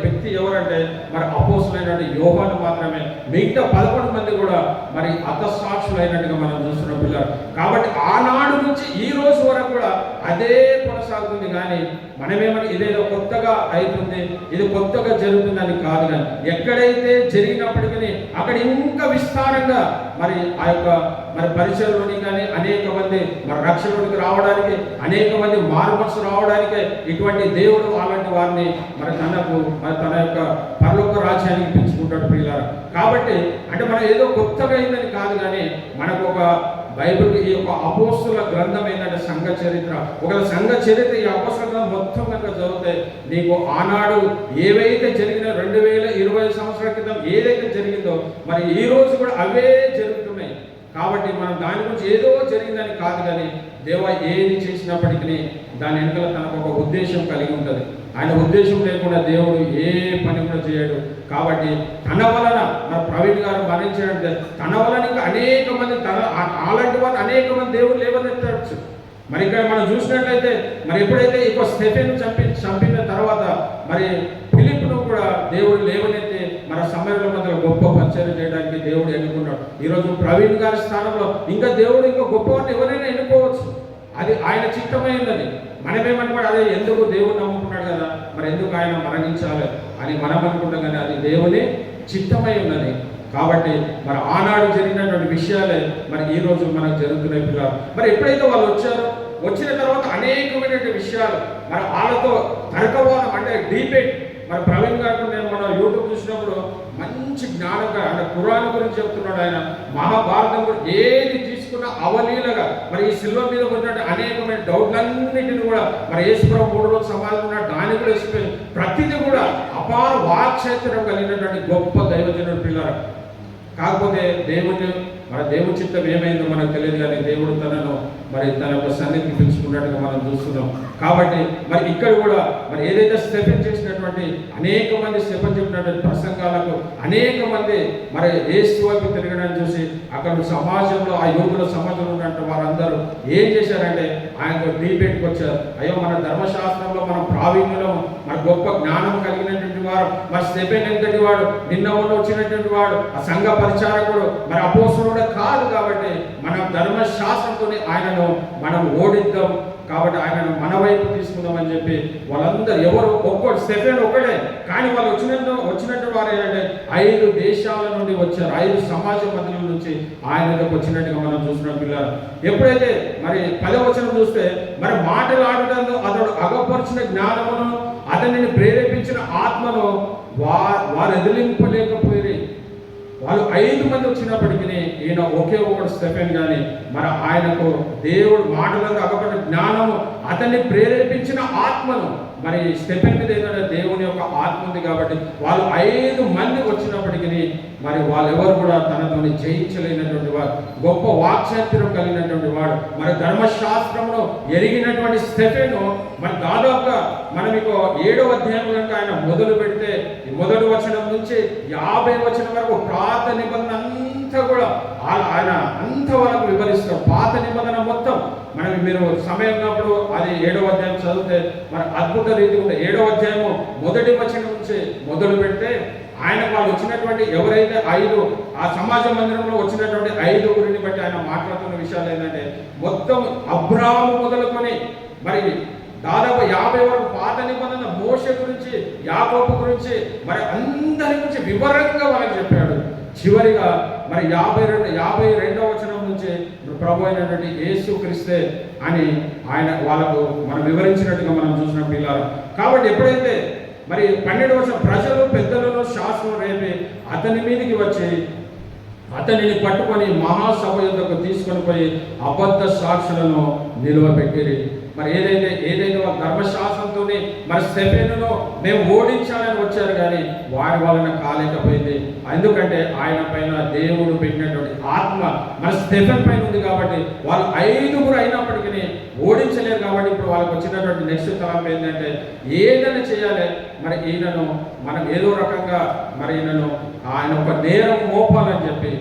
వ్యక్తి ఎవరంటే మరి అపోస్తులైనటువంటి యోహాను మాత్రమే. మిగతా 11 మంది కూడా మరి హతసాక్షులైనట్టుగా మనం చూస్తున్నాం పిల్లలు. కాబట్టి ఆనాడు నుంచి ఈ రోజు వరకు కూడా అదే కొనసాగుతుంది. కానీ మనమేమని ఇదేదో కొత్తగా అవుతుంది, ఇది కొత్తగా జరుగుతుందని కాదు. కానీ ఎక్కడైతే జరిగినప్పటికీ అక్కడ ఇంకా విస్తారంగా మరి ఆ యొక్క మరి పరిచయంలోని కానీ అనేక మంది మరి రక్షణలోనికి రావడానికి, అనేక మంది మారుమనసు రావడానికి ఇటువంటి దేవుడు అలాంటి వారిని మరి తన యొక్క పరలోక రాజ్యానికి పెంచుకుంటాడు పిల్లలు. కాబట్టి అంటే మనం ఏదో కొత్తగా అయిందని కాదు, కానీ మనకు ఒక బైబిల్ ఈ యొక్క అపోస్తుల గ్రంథం ఏంటంటే సంఘ చరిత్ర. ఒకవేళ సంఘ చరిత్ర ఈ అపోస్తుల గ్రంథం మొత్తం కనుక చదివితే నీకు ఆనాడు ఏవైతే జరిగిన 2020 సంవత్సరాల క్రితం ఏదైతే జరిగిందో మరి ఈ రోజు కూడా అవే జరుగుతున్నాయి. కాబట్టి మనం దాని గురించి ఏదో జరిగిందని కాదు, కానీ దేవా ఏది చేసినప్పటికీ దాని వెనుకల తనకు ఒక ఉద్దేశం కలిగి ఉంటుంది. ఆయన ఉద్దేశం లేకుండా దేవుడు ఏ పని కూడా చేయడు. కాబట్టి తన వలన మన ప్రవీణ్ గారు మరణించాడంటే తన వలన ఇంకా అనేక మంది అలాంటి వారు అనేక మంది దేవుడు లేవనెత్తవచ్చు. మరి ఇక్కడ మనం చూసినట్లయితే మరి ఎప్పుడైతే ఇక స్టెఫెన్ చంపిన తర్వాత మరి ఫిలిప్ను కూడా దేవుడు లేవనెత్తి మన సమయంలో మధ్య గొప్ప పరిచయం చేయడానికి దేవుడు ఎన్నుకున్నాడు. ఈరోజు ప్రవీణ్ గారి స్థానంలో ఇంకా దేవుడు ఇంకా గొప్పవారిని ఎవరైనా ఎన్నుకోవచ్చు. అది ఆయన చిత్తమై ఉన్నది. మనమేమనుకోండి, అదే ఎందుకు దేవుడు నమ్ముకున్నాడు కదా మరి ఎందుకు ఆయన మరణించాలి అని మనం అనుకుంటాం, కానీ అది దేవుని చిత్తమై ఉన్నది. కాబట్టి మరి ఆనాడు జరిగినటువంటి విషయాలే మరి ఈ రోజు మనకు జరుగుతున్నాయి పిల్లలు. మరి ఎప్పుడైతే వాళ్ళు వచ్చిన తర్వాత అనేకమైనటువంటి విషయాలు మరి వాళ్ళతో తర్కవాదం అంటే డిబేట్. మరి ప్రవీణ్ గారు నేను మన యూట్యూబ్ చూసినప్పుడు మంచి జ్ఞానంగా అంటే ఖురాన్ గురించి చెప్తున్నాడు. ఆయన మహాభారతం గురించి ఏది తీసుకున్నా అవలీలగా మరి ఈ సిల్వ మీద ఉన్నటువంటి అనేకమైన డౌట్లన్నింటినీ కూడా మరి యేసుప్రభు 3 రోజులు సమాధి దాన్ని కూడా వేసిపోయి ప్రతిదీ కూడా అపార వాక్చాతుర్యం కలిగినటువంటి గొప్ప దైవజనుడు పిల్లలు. కాకపోతే దేవుని చిత్తం ఏమైందో మనకు తెలియదు, కానీ దేవుడు తనను మరి తన యొక్క సన్నిధికి పిలుచుకున్నాడు. తీసుకున్నట్టుగా మనం చూస్తున్నాం. కాబట్టి మరి ఇక్కడ కూడా మరి ఏదైతే స్టెఫెన్ చేసినటువంటి అనేక మంది స్టెఫెన్ చెప్పినటువంటి ప్రసంగాలకు అనేక మంది మరి యేసు వైపు తిరగడానికి చూసి అక్కడ సమాజంలో ఆ యోగుల సమాజంలో ఉన్నటువంటి వారందరూ ఏం చేశారంటే ఆయనతో డిబేట్కి వచ్చారు. అయ్యో, మన ధర్మశాస్త్రంలో మనం ప్రావీణ్యులము, మన గొప్ప జ్ఞానం కలిగినటువంటి వారు, మరి స్టెఫెన్ ఎంతటి వాడు, నిన్న వచ్చినటువంటి వాడు ఆ సంఘ పరిచారకుడు, మరి అపోస్తలుడు కాదు. కాబట్టి మనం ధర్మశాస్త్రంతోనే ఆయనను మనం ఓడిద్దాం, కాబట్టి ఆయనను మన వైపు తీసుకుందామని చెప్పి వాళ్ళందరూ ఎవరు ఒక్కడు స్టెఫెన్ ఒక్కడే, కానీ వాళ్ళు వచ్చినట్టు వారు ఏంటంటే 5 దేశాల నుండి వచ్చారు. 5 సమాజ మందిరం నుంచి ఆయన దగ్గరకు వచ్చినట్టుగా మనం చూస్తున్నాం పిల్లలు. ఎప్పుడైతే మరి 10వ వచనం చూస్తే మరి మాటలాడటంలో అతడు అగపరిచిన జ్ఞానమును అతనిని ప్రేరేపించిన ఆత్మను వారు ఎదిలింపలేకపోయి, వాళ్ళు 5 మంది వచ్చినప్పటికీ ఈయన ఒకే ఒకడు స్టెఫెన్ కానీ మరి ఆయనకు దేవుడు మాటలకు అగపడిన జ్ఞానము అతన్ని ప్రేరేపించిన ఆత్మను, మరి స్టెఫెన్ మీద ఏంటంటే దేవుని యొక్క ఆత్మ ఉంది కాబట్టి వాళ్ళు 5 మంది వచ్చినప్పటికీ మరి వాళ్ళెవరు కూడా తనతోని జయించలేనటువంటి వాడు, గొప్ప వాక్చాతుర్యం కలిగినటువంటి వాడు, మరి ధర్మశాస్త్రంలో ఎరిగినటువంటి స్టెఫెను మరి దాదాపుగా మనం మీకు 7వ అధ్యాయం కనుక ఆయన మొదలు పెడితే మొదటి వచనం నుంచి 50వ వచనం వరకు పాత నిబంధన అంతా కూడా ఆయన అంతవరకు వివరిస్తారు. పాత నిబంధన మొత్తం మనకి మీరు సమయం ఉన్నప్పుడు అది 7వ అధ్యాయం చదివితే మరి అద్భుత రీతి ఉంది. 7వ అధ్యాయము మొదటి వచనం నుంచి మొదలు పెడితే ఆయన వాళ్ళు వచ్చినటువంటి ఎవరైతే 5 ఆ సమాజ మందిరంలో వచ్చినటువంటి 5గురిని బట్టి ఆయన మాట్లాడుతున్న విషయాలు ఏంటంటే మొత్తం అబ్రాహాము మొదలుకొని మరి దాదాపు 50 వరకు పాత నిబంధన మోషే గురించి, యాకోబు గురించి, మరి అందరి గురించి వివరంగా వాళ్ళకి చెప్పాడు. చివరిగా మరి 52వ వచనం నుంచి ప్రభు అయినటువంటి యేసు క్రీస్తే అని ఆయన వాళ్ళకు మనం వివరించినట్టుగా మనం చూసిన పిల్లలు. కాబట్టి ఎప్పుడైతే మరి 12వ వచనం ప్రజలు పెద్దలను శాస్త్రం రేపి అతని మీదకి వచ్చి అతనిని పట్టుకొని మహాసభ యుద్ధకు తీసుకొని పోయి అబద్ధ సాక్షులను నిలువబెట్టిరి. మరి ఏదైతే వాళ్ళ ధర్మశాస్త్రంతో మరి స్టెఫెనును మేము ఓడించాలని వచ్చారు, కానీ వారి వలన కాలేకపోయింది. ఎందుకంటే ఆయన పైన దేవుడు పెట్టినటువంటి ఆత్మ మన స్టెఫెన్ పైన ఉంది కాబట్టి వాళ్ళు 5గురు అయినప్పటికీ ఓడించలేరు. కాబట్టి ఇప్పుడు వాళ్ళకి వచ్చినటువంటి నెక్స్ట్ తలం ఏంటంటే ఏదైనా చేయాలి, మరి ఈయనను మనం ఏదో రకంగా మరి ఈయనను ఆయన ఒక నేరం మోపాలని చెప్పి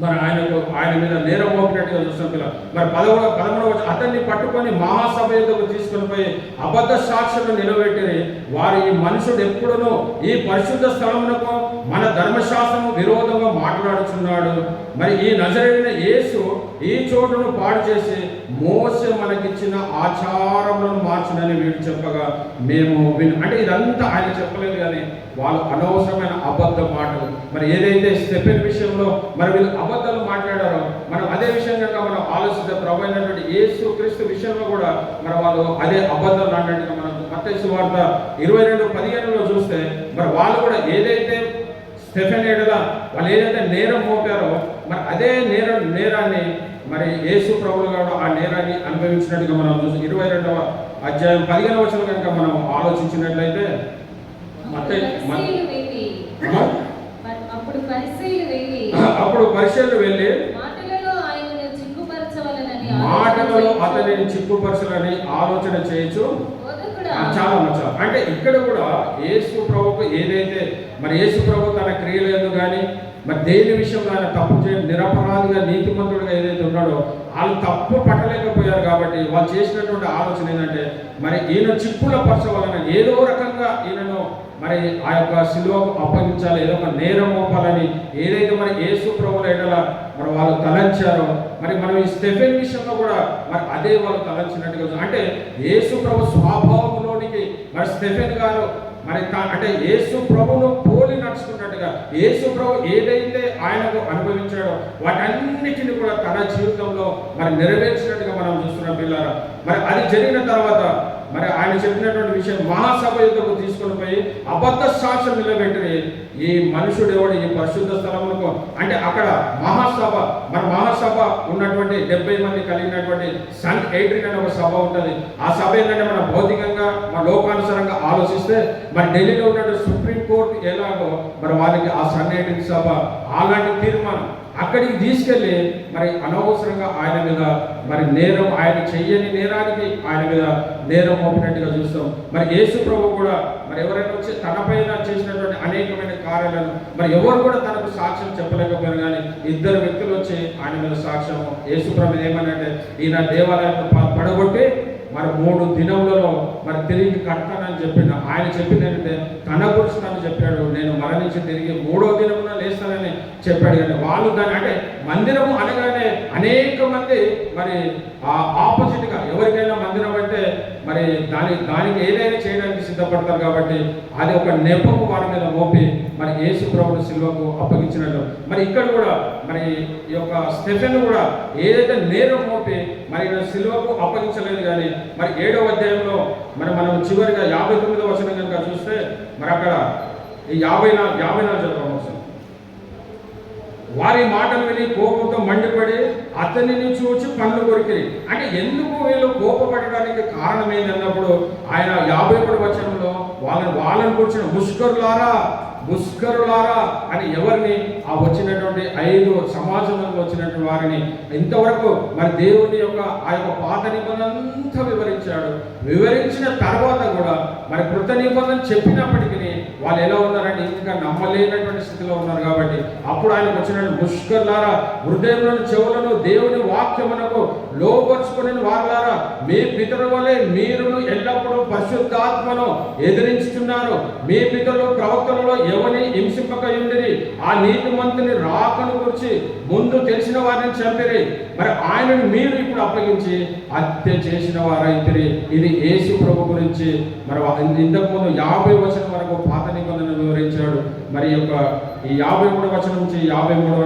మరి ఆయన మీద నేరం మోపినట్టుగా చూస్తాం పిల్లలు. మరి 13వ అతన్ని పట్టుకొని మహాసభ యుద్ధకు తీసుకొని పోయి అబద్ధ సాక్షులను నిలబెట్టి వారు ఈ మనుషుడు ఎప్పుడునూ ఈ పరిశుద్ధ స్థలమునకు మన ధర్మశాస్త్రము విరోధంగా మాట్లాడుచున్నాడు. మరి ఈ నజరేయుడైన యేసు ఈ చోటును పాడు చేసి మోసే మనకిచ్చిన ఆచారములను మార్చునని వీడు చెప్పగా మేము అంటే ఇదంతా ఆయన చెప్పలేదు, కానీ వాళ్ళు అనవసరమైన అబద్ధ మాటలు. మరి ఏదైతే స్టెఫెన్ విషయంలో మరి వీళ్ళు అబద్ధాలు మాట్లాడారో మనం అదే విషయం కనుక మనం ఆలోచిస్తే ప్రభు అయినటువంటి యేసు క్రీస్తు విషయంలో కూడా మరి వాళ్ళు అదే అబద్ధాలు అన్నట్టుగా మనం మత్తయి సువార్త 22:15 చూస్తే మరి వాళ్ళు కూడా ఏదైతే స్టెఫెన్ ఎడల వాళ్ళు ఏదైతే నేరం మోపారో మరి అదే నేరాన్ని మరి యేసు ప్రభువు కూడా ఆ నేరాన్ని అనుభవించినట్టుగా మనం చూసి 22వ అధ్యాయం 15వ వచనం కనుక మనం ఆలోచించినట్లయితే అప్పుడు పరిశీలన వెళ్ళి మాటలలో అతనిని చిక్కుపరచాలని ఆలోచన చేయొచ్చు. చాలా మంచి అంటే ఇక్కడ కూడా యేసు ప్రభువుకు ఏదైతే మరి యేసు ప్రభు తన క్రియలేదు కానీ మరి దేని విషయంలో ఆయన తప్పు చేయడం నిరపరాధిగా నీతిమంతుడిగా ఏదైతే ఉన్నాడో వాళ్ళు తప్పు పట్టలేకపోయారు. కాబట్టి వాళ్ళు చేసినటువంటి ఆలోచన ఏంటంటే మరి ఈయన చిక్కుల పరచవాలని ఏదో రకంగా ఈయనను మరి ఆ యొక్క శిలువకు అప్పగించాలి, ఏదో ఒక నేరం మోపాలని ఏదైతే మరి యేసు ప్రభువుల ఎడల మరి వాళ్ళు తలంచారో మరి మనం ఈ స్టెఫెన్ విషయంలో కూడా మరి అదే వాళ్ళు తలంచినట్టుగా అంటే యేసు ప్రభు స్వభావంలోనికి మరి స్టెఫెన్ గారు మరి అంటే యేసు ప్రభువును పోలి నడుచుకున్నట్టుగా యేసు ప్రభు ఏదైతే ఆయనకు అనుభవించాడో వాటన్నిటిని కూడా తన జీవితంలో మరి నెరవేర్చినట్టుగా మనం చూస్తున్నాం పిల్లరా. మరి అది జరిగిన తర్వాత మరి ఆయన చెప్పినటువంటి విషయం మహాసభ యుద్ధకు తీసుకొని పోయి అబద్ధ సాక్ష్యం నిలబెట్టి ఈ మనుషుడు ఎవడు ఈ పరిశుద్ధ స్థలములకు అంటే అక్కడ మహాసభ ఉన్నటువంటి 70 మంది కలిగినటువంటి సంట్ ఎయిట్రిన్ అనే ఒక సభ ఉంటుంది. ఆ సభ ఏంటంటే మన భౌతికంగా మన లోకానుసారంగా ఆలోచిస్తే మరి ఢిల్లీలో ఉన్నటువంటి సుప్రీంకోర్టు ఎలాగో మరి వాళ్ళకి ఆ సన్ ఎయిట్రిన్ సభ అలాంటి తీర్మానం అక్కడికి తీసుకెళ్ళి మరి అనవసరంగా ఆయన మీద మరి నేరం, ఆయన చెయ్యని నేరానికి ఆయన మీద నేరం మోపినట్టుగా చూస్తాం. మరి యేసు ప్రభు కూడా మరి ఎవరైనా వచ్చి తనపైన చేసినటువంటి అనేకమైన కార్యాలను మరి ఎవరు కూడా తనకు సాక్ష్యం చెప్పలేకపోయారు, కానీ ఇద్దరు వ్యక్తులు వచ్చి ఆయన మీద సాక్ష్యం యేసు ప్రభు ఏమనంటే ఈయన దేవాలయాన్ని పడగొట్టి మరి 3 దినములలో మరి తిరిగి కట్టానని చెప్పిండు. ఆయన చెప్పింది ఏంటంటే తన గురించి తను చెప్పాడు, నేను మరణించి తిరిగి 3వ దినమున లేస్తానని చెప్పాడు. కానీ వాళ్ళు దాని అంటే మందిరము అనగానే అనేక మంది మరి ఆపోజిట్గా ఎవరికైనా మందిరం అంటే మరి దానికి ఏదైనా చేయడానికి సిద్ధపడతారు. కాబట్టి అది ఒక నెపము వారి మీద మోపి మరి యేసు ప్రభువును సిలువకు అప్పగించినట్టు మరి ఇక్కడ కూడా మరి ఈ యొక్క స్టెఫెన్ కూడా ఏదైతే నేరం మోపి మరి సిలువకు అప్పగించలేదు. కానీ మరి 7వ అధ్యాయంలో మరి మనం చివరిగా 59వ వచనం కనుక చూస్తే మరి అక్కడ ఈ 54 చదవడం వారి మాటలు విని కోపంతో మండిపడి అతనిని చూచి పన్ను కొరికిరి. అంటే ఎందుకు వీళ్ళు కోపపడడానికి కారణం ఏంటన్నప్పుడు ఆయన 51వ వచనంలో వాళ్ళని కూర్చున్న ముష్కరులారా అని ఎవరిని ఆ వచ్చినటువంటి 5 సమాజంలో వచ్చినటువంటి వారిని ఇంతవరకు మరి దేవుని యొక్క ఆ యొక్క పాత నిబంధన అంతా వివరించిన తర్వాత కూడా మరి కృత నిబంధన చెప్పినప్పటికీ వాళ్ళు ఎలా ఉన్నారంటే ఇంకా నమ్మలేనటువంటి స్థితిలో ఉన్నారు. కాబట్టి అప్పుడు ఆయనకు వచ్చినటువంటి ముష్కరులారా, హృదయంలోని చెవులను దేవుని వాక్యమునకు లోపరుచుకుని వారులారా, మీ పితరుల వలె మీరును ఎల్లప్పుడూ పరిశుద్ధాత్మను ఎదిరించుతున్నారు. మీ పితరులు ప్రవక్తలలో ఎవరిని హింసింపక ఉండిరి, ఆ నీతిమంతుని రాకను గురించి ముందు తెలిసిన వారిని చంపిరి. మరి ఆయనను మీరు ఇప్పుడు అప్పగించి హత్య చేసిన వారైతే. ఇది యేసు ప్రభు గురించి మరి ఇంతకు ముందు 50 వచనం వరకు పాత నిబంధన వివరించాడు. మరి యొక్క ఈ 53వ వచనం నుంచి 53వ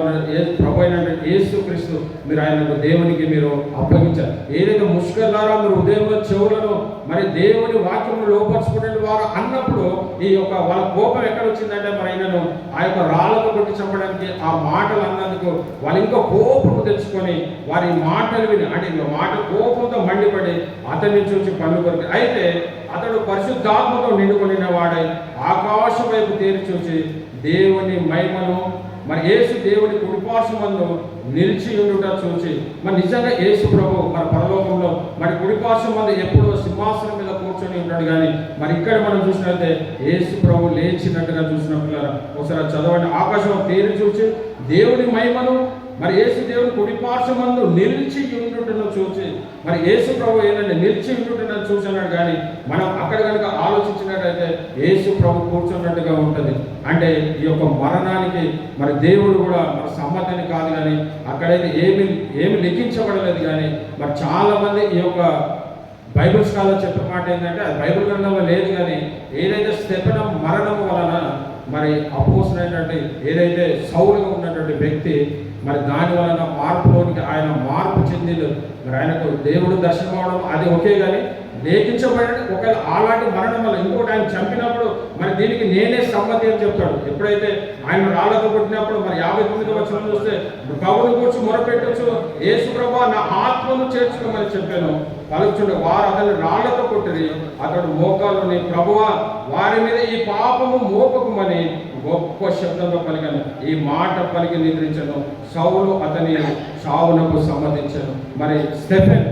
ప్రభు అయిన యేసు క్రీస్తు మీరు ఆయనకు దేవునికి మీరు అప్పగించారు. ఏదైతే ముష్కరులారా మీరు ఉదయంలో చెవులను మరి దేవుని వాక్యమును లోపరుచుకునే వారు అన్నప్పుడు ఈ యొక్క వాళ్ళ కోపం ఎక్కడ వచ్చిందంటే మరి ఆయనను ఆ యొక్క రాళ్ళను కొట్టి చంపడానికి ఆ మాటలు అన్నందుకు వాళ్ళు ఇంకా కోపము తెచ్చుకొని వారి మాటలు విని అంటే మాట కోపంతో మండిపడి అతన్ని చూసి పన్ను కొరికి. అయితే అతడు పరిశుద్ధాత్మతో నిండుకొనిన వాడై ఆకాశం వైపు తేరి చూసి దేవుని మహిమను మరి యేసు దేవుని కుడిపార్శ్వమందు నిలిచి ఉండుట చూసి మరి నిజంగా యేసు ప్రభు మన పరలోకంలో మరి కుడిపార్శ్వమందు ఎప్పుడూ సింహాసనం మీద కూర్చొని ఉంటాడు. కానీ మరి ఇక్కడ మనం చూసినట్లయితే యేసు ప్రభు లేచినట్టుగా చూసినట్లుగా ఒకసారి చదవండి. ఆకాశం తేరి చూసి దేవుని మహిమను మరి యేసు దేవుని కుడిపార్శ్వమందు నిలిచి ఉండుటను చూసి మరి యేసు ప్రభు ఏంటంటే నిలిచి ఉండుటను చూసినాడు. కానీ మనం అక్కడ కనుక ఆలోచించినట్టయితే యేసు ప్రభు కూర్చున్నట్టుగా ఉంటుంది. అంటే ఈ యొక్క మరణానికి మరి దేవుడు కూడా మన సమ్మతిని కాదు, కానీ అక్కడైతే ఏమి లిఖించబడలేదు. కానీ మరి చాలా మంది ఈ యొక్క బైబిల్ స్కాలర్ చెప్పే మాట ఏంటంటే అది బైబిల్ గ్రంథంలో లేదు. కానీ ఏదైతే స్టెఫెను మరణం వలన మరి అపోస్తులైనటువంటి ఏదైతే సౌలుగా ఉన్నటువంటి వ్యక్తి మరి దాని వలన మార్పులోనికి ఆయన మార్పు చెందిండు. మరి ఆయనకు దేవుడు దర్శనం అవడం అది ఓకే, కానీ లేఖించబడి ఒకవేళ అలాంటి మరణం వల్ల ఇంకోటి ఆయన చంపినప్పుడు మరి దీనికి నేనే సమ్మతి అని చెప్తాడు. ఎప్పుడైతే ఆయన రాళ్ళతో కొట్టినప్పుడు మరి 59వ వచనం చూస్తే కవును కూర్చు మొరపెట్టచ్చు, యేసు ప్రభువా నా ఆత్మను చేర్చుకోమని చెప్పాను పలుకుచుండే వారు అతన్ని రాళ్లతో కొట్టిరి. అతడు మోకాలుని ప్రభువా వారి మీద ఈ పాపము మోపకుమని గొప్ప శబ్దంతో పలికాను. ఈ మాట పలికి నిద్రించను. సౌలు అతని సావునకు సమ్మతించాను. మరి స్టెఫెన్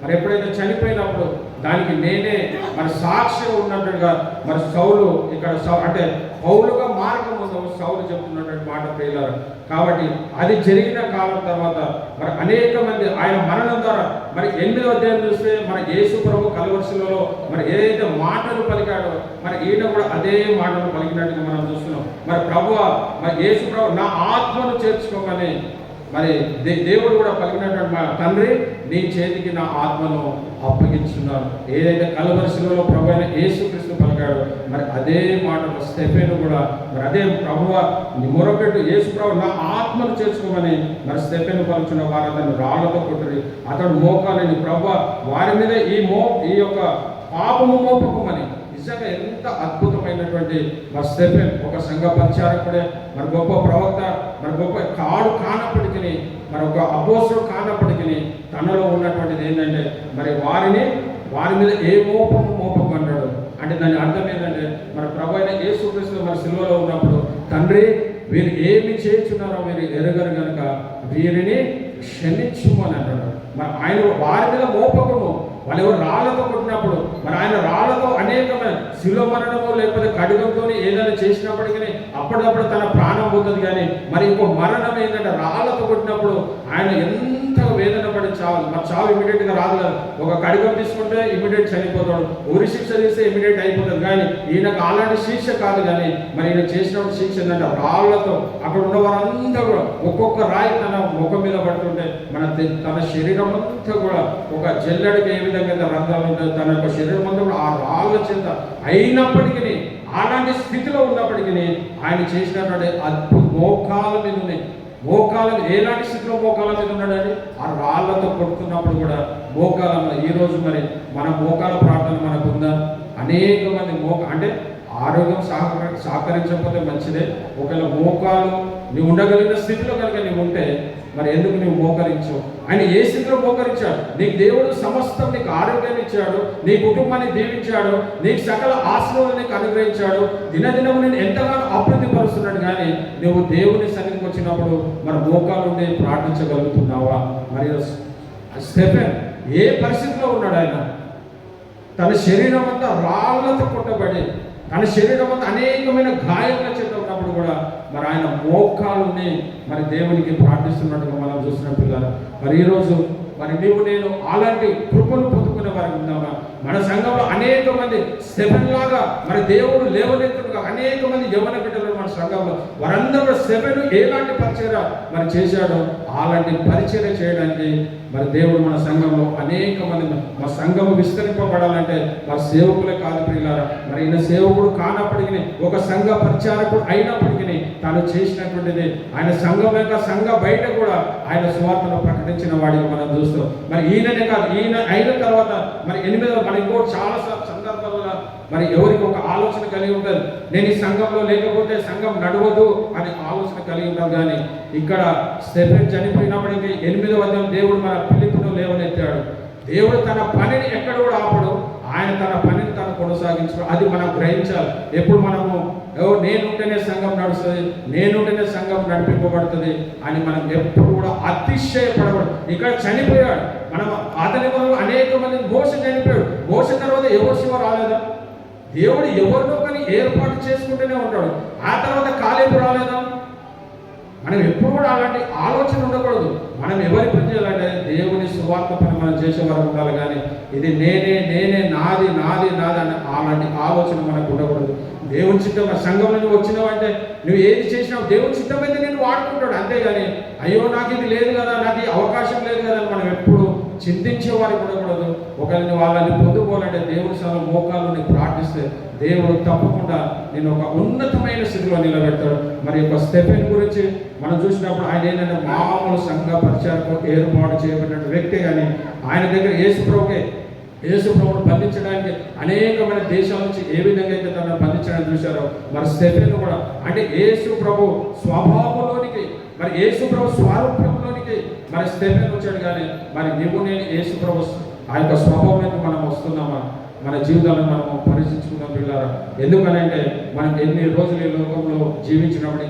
మరి ఎప్పుడైతే చనిపోయినప్పుడు దానికి నేనే మరి సాక్ష్యం ఉన్నట్టుగా మరి సౌలు ఇక్కడ అంటే పౌలుగా మార్గం ఉందో సౌలు చెప్తున్నటువంటి మాట ప్రియులారా. కాబట్టి అది జరిగిన కాలం తర్వాత మరి అనేక మంది ఆయన మరణం ద్వారా మరి 8వ అధ్యాయం చూస్తే మన యేసు ప్రభు కలువరిశిలలో మరి ఏదైతే మాటలు పలికాడో మరి ఈయన కూడా అదే మాటలు పలికినట్టుగా మనం చూస్తున్నాం. మరి ప్రభువా మరి యేసు ప్రభు నా ఆత్మను చేర్చుకోమని మరి దేవుడు కూడా పలికినటువంటి మా తండ్రి నీ చేతికి నా ఆత్మను అప్పగించున్నాను. ఏదైతే కలువరిశిలలో ప్రభు అయిన యేసుక్రీస్తు పలికాడో మరి అదే మాటలు స్టెఫెను కూడా మరి అదే ప్రభువా మొరపెట్టు యేసు ప్రభు నా ఆత్మను చేర్చుకోమని మరి స్టెఫెను పలుచున్న వారు అతను రాళ్లతో కొట్టురి. అతడు మోకాలని ప్రభువా వారి మీద ఈ యొక్క పాపము మోపకమని. నిజంగా ఎంత అద్భుతమైనటువంటి మరి స్టెఫెన్ ఒక సంఘ పరిచారకుడే మరి గొప్ప ప్రవక్త మరి గొప్ప కానప్పటికీ మరి ఒక అపోస్తుడు కానప్పటికీ తనలో ఉన్నటువంటిది ఏంటంటే మరి వారి మీద ఏ మోపకు అంటాడు. అంటే దాని అర్థం ఏంటంటే మరి ప్రభు అయిన యేసుక్రీస్తు మరి సిలువలో ఉన్నప్పుడు తండ్రి వీరు ఏమి చేస్తున్నారో వీరు ఎరగరు కనుక వీరిని క్షమించుము అని అంటున్నాడు. మరి ఆయన వారి మీద మోపకము, వాళ్ళు ఎవరు రాళ్లతో కొట్టినప్పుడు మరి ఆయన రాళ్లతో అనేకమైన శిలువ మరణము లేకపోతే ఖడ్గంతో ఏదైనా చేసినప్పటికీ అప్పటికప్పుడు తన ప్రాణం పోతుంది. కానీ మరి ఇంకో మరణం ఏంటంటే రాళ్లతో కొట్టినప్పుడు ఆయన ఎంత వేదన పడి చావు, మరి చావు ఇమీడియట్గా రాదు కదా. ఒక ఖడ్గం తీసుకుంటే ఇమీడియట్ చనిపోతాడు, ఉరి శిక్ష తీస్తే ఇమీడియట్ అయిపోతుంది. కానీ ఈయనకు అలాంటి శిక్ష కాదు. కానీ మరి ఈయన చేసినప్పుడు శిక్ష ఏంటంటే రాళ్లతో అక్కడ ఉన్న వారందరూ ఒక్కొక్క రాయి తన ముఖం మీద పడుతుంటే తన శరీరం అంతా కూడా ఒక జల్లెడకి ఏ విధంగా రంధ్రాలు ఉంటాయి, తన యొక్క శరీరం అంతా కూడా ఆ రాళ్ళ చేత అయినప్పటికీ అలాంటి స్థితిలో ఉన్నప్పటికీ ఆయన చేసినటువంటి అద్భుత మోకాల మీద ఉన్నాయి. మోకాల ఎలాంటి స్థితిలో మోకాల మీద ఉన్నాడండి? ఆ రాళ్లతో కొడుతున్నప్పుడు కూడా మోకాల. ఈరోజు మరి మన మోకాల ప్రార్థన మనకు ఉందా? అనేక మంది అంటే ఆరోగ్యం సహకరించకపోతే మంచిదే. ఒకవేళ మోకాలు నువ్వు ఉండగలిగిన స్థితిలో కనుక నువ్వు ఉంటే మరి ఎందుకు నువ్వు మోకరించావు? ఆయన ఏ స్థితిలో మోకరించాడు? నీకు దేవుడు సమస్తం నీకు ఆరోగ్యాన్ని ఇచ్చాడు, నీ కుటుంబాన్ని దీవించాడు, నీకు సకల ఆశీర్వాదాలు నీకు అనుగ్రహించాడు, దినదినము నేను ఎంతగానో అభివృద్ధి పరుస్తున్నాడు. కానీ నువ్వు దేవుని సన్నిధికి వచ్చినప్పుడు మరి మోకాలు ఉండి ప్రార్థించగలుగుతున్నావా? మరి స్టెఫెన్ ఏ పరిస్థితిలో ఉన్నాడు? ఆయన తన శరీరం అంతా రాళ్లతో కొట్టబడి తన శరీరం అంతా అనేకమైన గాయాల చేత ఉన్నప్పుడు కూడా మరి ఆయన మోకాలుని మరి దేవునికి ప్రార్థిస్తున్నట్టుగా మనం చూసిన పిల్లలు. మరి ఈరోజు మరి నీవు నేను అలాంటి కృపను పొందుకునే వారికి ఉన్నామా? మన సంఘంలో అనేక మంది స్టెఫెన్ లాగా మరి దేవుడు లేవనెత్తుడుగా అనేక మంది యవ్వన బిడ్డలు మన సంఘంలో వారందరూ స్టెఫెన్ ఎలాంటి పరిచర్య మరి చేశాడో అలాంటి పరిచర్య చేయడానికి మరి దేవుడు మన సంఘంలో అనేక మంది మా సంఘము విస్తరింపబడాలంటే మరి సేవకులే కాదు ప్రియులారా. మరి ఈయన సేవకుడు కానప్పటికీ ఒక సంఘ పరిచారకుడు అయినప్పటికీ తాను చేసినటువంటిది ఆయన సంఘం యొక్క సంఘ బయట కూడా ఆయన సువార్తను ప్రకటించిన వాడికి మనం చూస్తాం. మరి ఈయననే కాదు, ఈయన అయిన తర్వాత మరి 8వ మరి ఇంకో చాలా సందర్భాలుగా మరి ఎవరికి ఒక ఆలోచన కలిగి ఉంటుంది, నేను ఈ సంఘంలో లేకపోతే సంఘం నడవదు అనే ఆలోచన కలిగి ఉంటాం. కానీ ఇక్కడ స్టెఫెన్ చనిపోయినప్పటికీ 8వ అధ్యాయం దేవుడు మన ఫిలిప్పును లేవనెత్తాడు. దేవుడు తన పనిని ఎక్కడ కూడా ఆపడు, ఆయన తన పనిని తను కొనసాగించడం అది మనం గ్రహించాలి. ఎప్పుడు మనము నేనుంటేనే సంఘం నడుస్తుంది, నేనుంటేనే సంఘం నడిపింపబడుతుంది అని మనం ఎప్పుడు కూడా అతిశయపడకూడదు. ఇక్కడ చనిపోయాడు, మనం అతని వల్ల అనేక మంది మోస చనిపోయాడు. మోస తర్వాత యెహోషువ రాలేదా? దేవుడు ఎవరినో కానీ ఏర్పాటు చేసుకుంటూనే ఉంటాడు. ఆ తర్వాత కాలేబు రాలేదా? మనం ఎప్పుడు కూడా అలాంటి ఆలోచన ఉండకూడదు. మనం ఎవరి పని చేయాలంటే దేవుని సువార్త పని మనం చేసేవారు ఉండాలి. కానీ ఇది నేనే నాది అన్న అలాంటి ఆలోచన మనకు ఉండకూడదు. దేవుని చిత్తం సంఘంలో నువ్వు వచ్చినావంటే నువ్వు ఏది చేసినావు దేవుని చిత్తమైతే నేను వాడుకుంటాడు. అంతేగాని అయ్యో నాకు ఇది లేదు కదా, నాకు ఈ అవకాశం లేదు కదా అని మనం ఎప్పుడు చింతించే వారికి ఉండకూడదు. ఒకరిని వాళ్ళని పొందుకోవాలంటే దేవుని సభ మోకాలను ప్రార్థిస్తే దేవుడు తప్పకుండా నేను ఒక ఉన్నతమైన స్థితిలో నిలబెడతాడు. మరి ఒక స్టెఫెన్ గురించి మనం చూసినప్పుడు ఆయన ఏంటంటే మామూలు సంఘ పరిచారకు ఏర్పాటు చేయబడిన వ్యక్తి. కానీ ఆయన దగ్గర యేసుప్రభుని బంధించడానికి అనేకమైన దేశాల నుంచి ఏ విధంగా అయితే తనను బంధించడానికి చూశారో మరి స్టెఫెన్ కూడా అంటే యేసుప్రభు స్వభావంలోనికి మరి యేసుప్రభు స్వారూప్యంలోనికి మరి స్టెఫెన్ వచ్చాడు. కానీ మరి నువ్వు నేను యేసుప్రభు ఆ యొక్క స్వభావానికి మనం వస్తున్నామా? మన జీవితాలను మనము పరీక్షించుకున్నాం పిల్లారా. ఎందుకనంటే మనం ఎన్ని రోజులు ఈ లోకంలో జీవించినప్పుడు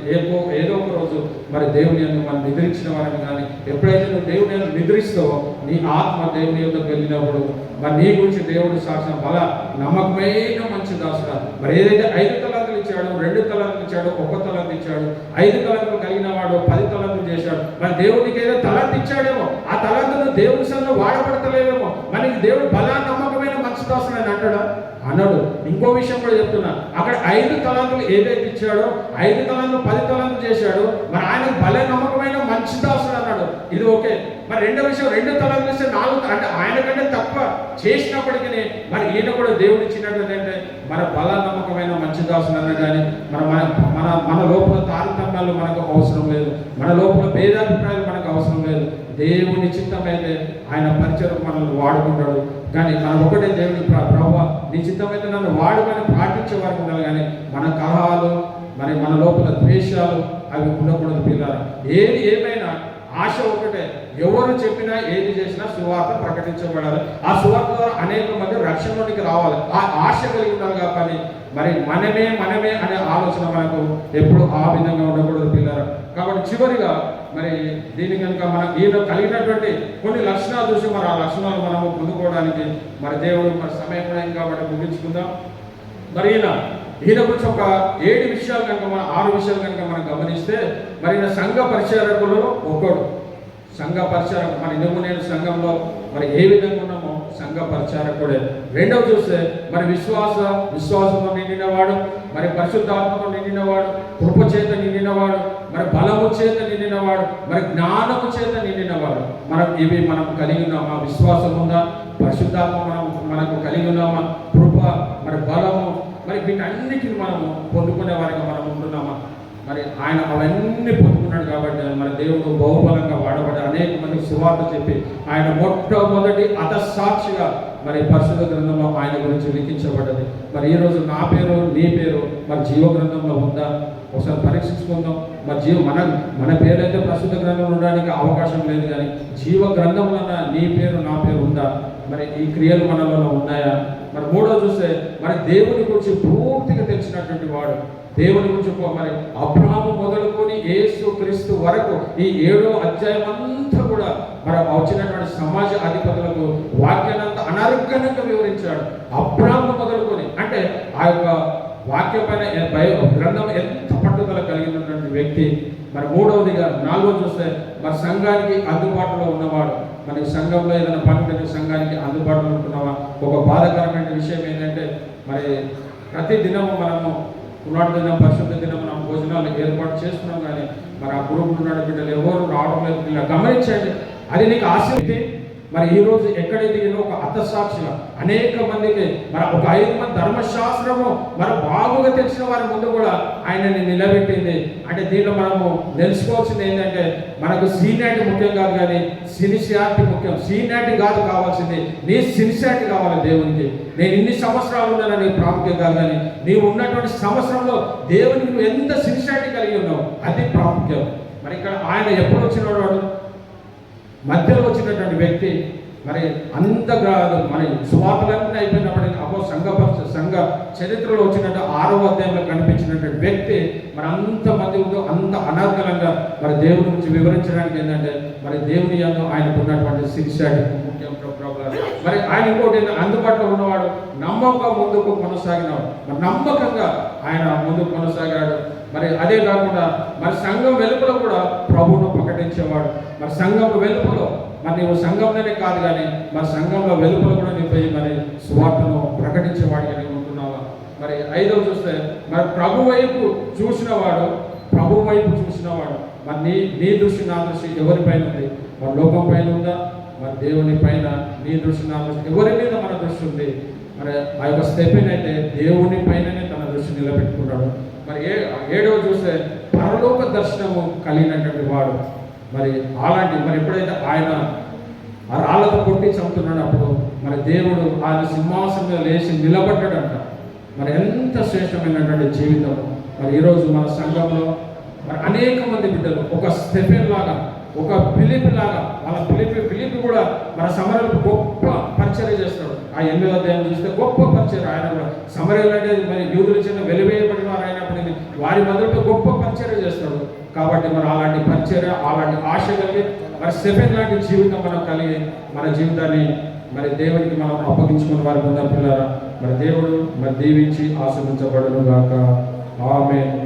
ఏదో ఒక రోజు మరి దేవుని మనం నిద్రించిన వారిని. కానీ ఎప్పుడైతే నువ్వు దేవుని నిద్రిస్తావో నీ ఆత్మ దేవుని యొక్కకు వెళ్ళినప్పుడు మరి నీ గురించి దేవుడు సాక్షి బల నమ్మకమైన మంచి దాసుడా. మరి ఏదైతే 5 తలాంతులు ఇచ్చాడు, 2 తలాంతులు ఇచ్చాడు, 1 తలాంతు ఇచ్చాడు, 5 తలాంతులు కలిగిన వాడు 10 తలాంతులు చేశాడు. మరి దేవునికి ఏదో తలాంతు ఇచ్చాడేమో, ఆ తలాంతును దేవుని సన్నిధిలో వాడబడతలేవేమో. మనకి దేవుడు బలా నమ్మకమైన మంచి దాసుడు అని అంటాడా? అన్నాడు. ఇంకో విషయం కూడా చెప్తున్నా, అక్కడ 5 తలాంతులు ఏదైతే ఇచ్చాడో 5 తలాంతులు 10 తలాంతులు చేశాడు. మరి ఆయన భలే నమ్మకమైన మంచి దాసుడు అన్నాడు. ఇది ఓకే. మరి రెండో విషయం 2 తలాంతులు ఇస్తే 4 అంటే ఆయన కంటే తక్కువ చేసినప్పటికీ మరి ఈయన కూడా దేవుడు ఇచ్చినట్టు ఏంటంటే మన బల నమ్మకమైన మంచి దాసుడు అన్నాడు. కానీ మన లోపల తారతమ్యాలు మనకు అవసరం లేదు, మన లోపల భేదాభిప్రాయాలు మనకు అవసరం లేదు. దేవుని చిత్తమైతే ఆయన పరిచయం మనల్ని వాడుకుంటాడు. కానీ మనం ఒకటే దేవుని ప్రభువా నీ చిత్తమైతే నన్ను వాడుకొని ప్రార్థించే వారికి ఉండాలి. కానీ మన కలహాలు మరి మన లోపల ద్వేషాలు అవి ఉండకూడదు పిల్లలు. ఏమైనా ఆశ ఒకటే, ఎవరు చెప్పినా ఏది చేసినా సువార్త ప్రకటి ప్రకటించబడాలి. ఆ సువార్త ద్వారా అనేక మంది రక్షణలోనికి రావాలి. ఆ ఆశ కలిగి ఉండాలి. కానీ మరి మనమే అనే ఆలోచన మనకు ఎప్పుడు ఆ విధంగా ఉండకూడదు పిల్లలు. కాబట్టి చివరిగా మరి దీని కనుక మనం ఈయన కలిగినటువంటి కొన్ని లక్షణాలు చూసి మరి ఆ లక్షణాలు మనము పొందుకోవడానికి మరి దేవుడు మరి సమయం కూడా కాబట్టి ముగించుకుందాం. మరి ఈయన గురించి ఒక 7 విషయాలు కనుక మనం 6 విషయాలు కనుక మనం గమనిస్తే మరి ఈయన సంఘ పరిచారకులలో ఒకడు. సంఘ పరిచారక మరి నేను సంఘంలో మరి ఏ విధంగా ఉన్నామో సంఘ పరిచారకుడే. రెండవ చూస్తే మరి విశ్వాసంతో నిండినవాడు, మరి పరిశుద్ధాత్మతో నిండినవాడు, కృప చేత నిండినవాడు, మరి బలము చేత నిండినవాడు, మరి జ్ఞానము చేత నిండినవాడు. మనం కలిగి ఉన్నామా? విశ్వాసం ఉందా? పరిశుద్ధాత్మ మనకు కలిగి ఉన్నామా? కృప, మరి బలము, మరి వీటన్నిటిని మనము పొందుకునే వారిగా మనం ఉంటున్నామా? మరి ఆయన అవన్నీ పొందుకున్నాడు కాబట్టి మన దేవుడు బహుబలంగా వాడబడి అనేక మందికి సువార్త చెప్పి ఆయన మొట్టమొదటి అతసాక్షిగా మరి పరిశుద్ధ గ్రంథంలో ఆయన గురించి లిఖించబడ్డది. మరి ఈరోజు నా పేరు, నీ పేరు మరి జీవ గ్రంథంలో ఉందా? ఒకసారి పరీక్షించుకుందాం. మరి మన పేరు అయితే పరిశుద్ధ గ్రంథంలో ఉండడానికి అవకాశం లేదు, కానీ జీవ గ్రంథంలో నీ పేరు, నా పేరు ఉందా? మరి ఈ క్రియలు మనలో ఉన్నాయా? మరి మూడో చూస్తే మరి దేవుని గురించి పూర్తిగా తెలిసినటువంటి వాడు. దేవుని గురించి మరి అబ్రహాము మొదలుకొని యేసు క్రీస్తు వరకు ఈ 7వ అధ్యాయం అంతా కూడా మరి వచ్చినటువంటి సమాజ అధిపతులకు వాక్యానంతా అనర్గణంగా వివరించాడు. అబ్రహాము మొదలుకొని అంటే ఆ యొక్క వాక్యం పైన గ్రంథం ఎంత పట్టుదల కలిగినటువంటి వ్యక్తి. మరి మూడవదిగా 4వ చూస్తే మరి సంఘానికి అందుబాటులో ఉన్నవాడు. మరి సంఘంలో ఏదైనా పని సంఘానికి అందుబాటులో ఉంటున్నావా? ఒక బాధాకరమైన విషయం ఏంటంటే మరి ప్రతి దినము మనము పునాది పరిశుద్ధ దినం మనం భోజనాలు ఏర్పాటు చేస్తున్నాం, కానీ మరి ఆ గ్రూప్ ఉన్నాడు బిడ్డలు ఎవరు రావడం లేదు. గమనించండి, అది నీకు ఆసక్తి. మరి ఈరోజు ఎక్కడైతే ఒక అతసాక్షిగా అనేక మందికి మరి ఒక 5 మంది ధర్మశాస్త్రము మరి బాగుగా తెలిసిన వారి ముందు కూడా ఆయనని నిలబెట్టింది. అంటే దీంట్లో మనము తెలుసుకోవాల్సింది ఏంటంటే మనకు సీనియారిటీ ముఖ్యం కాదు, కానీ సిన్సియారిటీ ముఖ్యం. సీనియారిటీ కాదు కావాల్సింది, నీ సిన్సియారిటీ కావాలి దేవునికి. నేను ఇన్ని సంవత్సరాలు ఉన్నానని ప్రాముఖ్యం కాదు, కానీ నీవు ఉన్నటువంటి సంవత్సరంలో దేవునికి నువ్వు ఎంత సిన్సియారిటీ కలిగి ఉన్నావు అది ప్రాముఖ్యం. మరి ఇక్కడ ఆయన ఎప్పుడు వచ్చినవాడు? మధ్యలో వచ్చినటువంటి వ్యక్తి. మరి అంతగా మరి సువార్తలన్నీ అయిపోయినప్పటికీ సంఘ చరిత్రలో వచ్చినట్టు 6వ అధ్యాయంలో కనిపించినటువంటి వ్యక్తి మరి అంతమంది అంత అనర్గళంగా మరి దేవుని గురించి వివరించడానికి ఏంటంటే మరి దేవుని యందు ఆయనకు ఉన్నటువంటి సిన్సియారిటీ ముఖ్యం. మరి ఆయన ఇంకోటి అందుబాటులో ఉన్నవాడు, నమ్మకంగా ముందుకు కొనసాగినాడు. మరి నమ్మకంగా ఆయన ముందుకు కొనసాగాడు. మరి అదే కాకుండా మరి సంఘం వెలుపల కూడా ప్రభువును ప్రకటించేవాడు. మరి సంఘం వెలుపలో మరి నీవు సంఘంలోనే కాదు, కానీ మరి సంఘంలో వెలుపల కూడా నీపై మరి సువార్తను ప్రకటించేవాడిగా నీవు ఉంటున్నావా? మరి 5వ చూస్తే మరి ప్రభు వైపు చూసినవాడు మరి నీ దృష్టి, నా దృష్టి ఎవరిపైన ఉంది? మరి లోకం పైన ఉందా? మరి దేవుని పైన నీ దృష్టి, నా దృష్టి ఎవరి మీద మన దృష్టి ఉంది? మరి ఆ యొక్క స్టెఫెన్ అయితే దేవుని పైననే తన దృష్టి నిలబెట్టుకున్నాడు. మరి 7వ చూస్తే పరలోక దర్శనము కలిగినటువంటి వాడు. మరి అలాంటి మరి ఎప్పుడైతే ఆయన ఆ రాళ్ళతో కొట్టి చంపుతున్నప్పుడు మరి దేవుడు ఆయన సింహాసనంలో లేచి నిలబడ్డాడంట. మరి ఎంత శ్రేష్టమైనటువంటి జీవితం. మరి ఈరోజు మన సంఘంలో మరి అనేక మంది బిడ్డలు ఒక స్టెఫెన్ లాగా, ఒక ఫిలిప్ లాగా, వాళ్ళ ఫిలిప్ కూడా మన సమరలకు గొప్ప పరిచర్య చేస్తాడు. ఆ 8వ అధ్యాయం చూస్తే గొప్ప పరిచర్య. ఆయన కూడా సమరలు అంటే మరి యూదుల చిన్న వెలివేయబడిన వారు అయినప్పటికీ వారి మొదలుతో గొప్ప పరిచర్య చేస్తాడు. కాబట్టి మరి అలాంటి పరిచర్య, అలాంటి ఆశ కలిగి మరి స్టెఫెన్ లాంటి జీవితం మనం కలిగి మన జీవితాన్ని మరి దేవునికి మనం అప్పగించుకున్న వారి పిల్లరా మరి దేవుడు మరి దీవించి ఆశీర్వదించబడును గాక. ఆమేన్.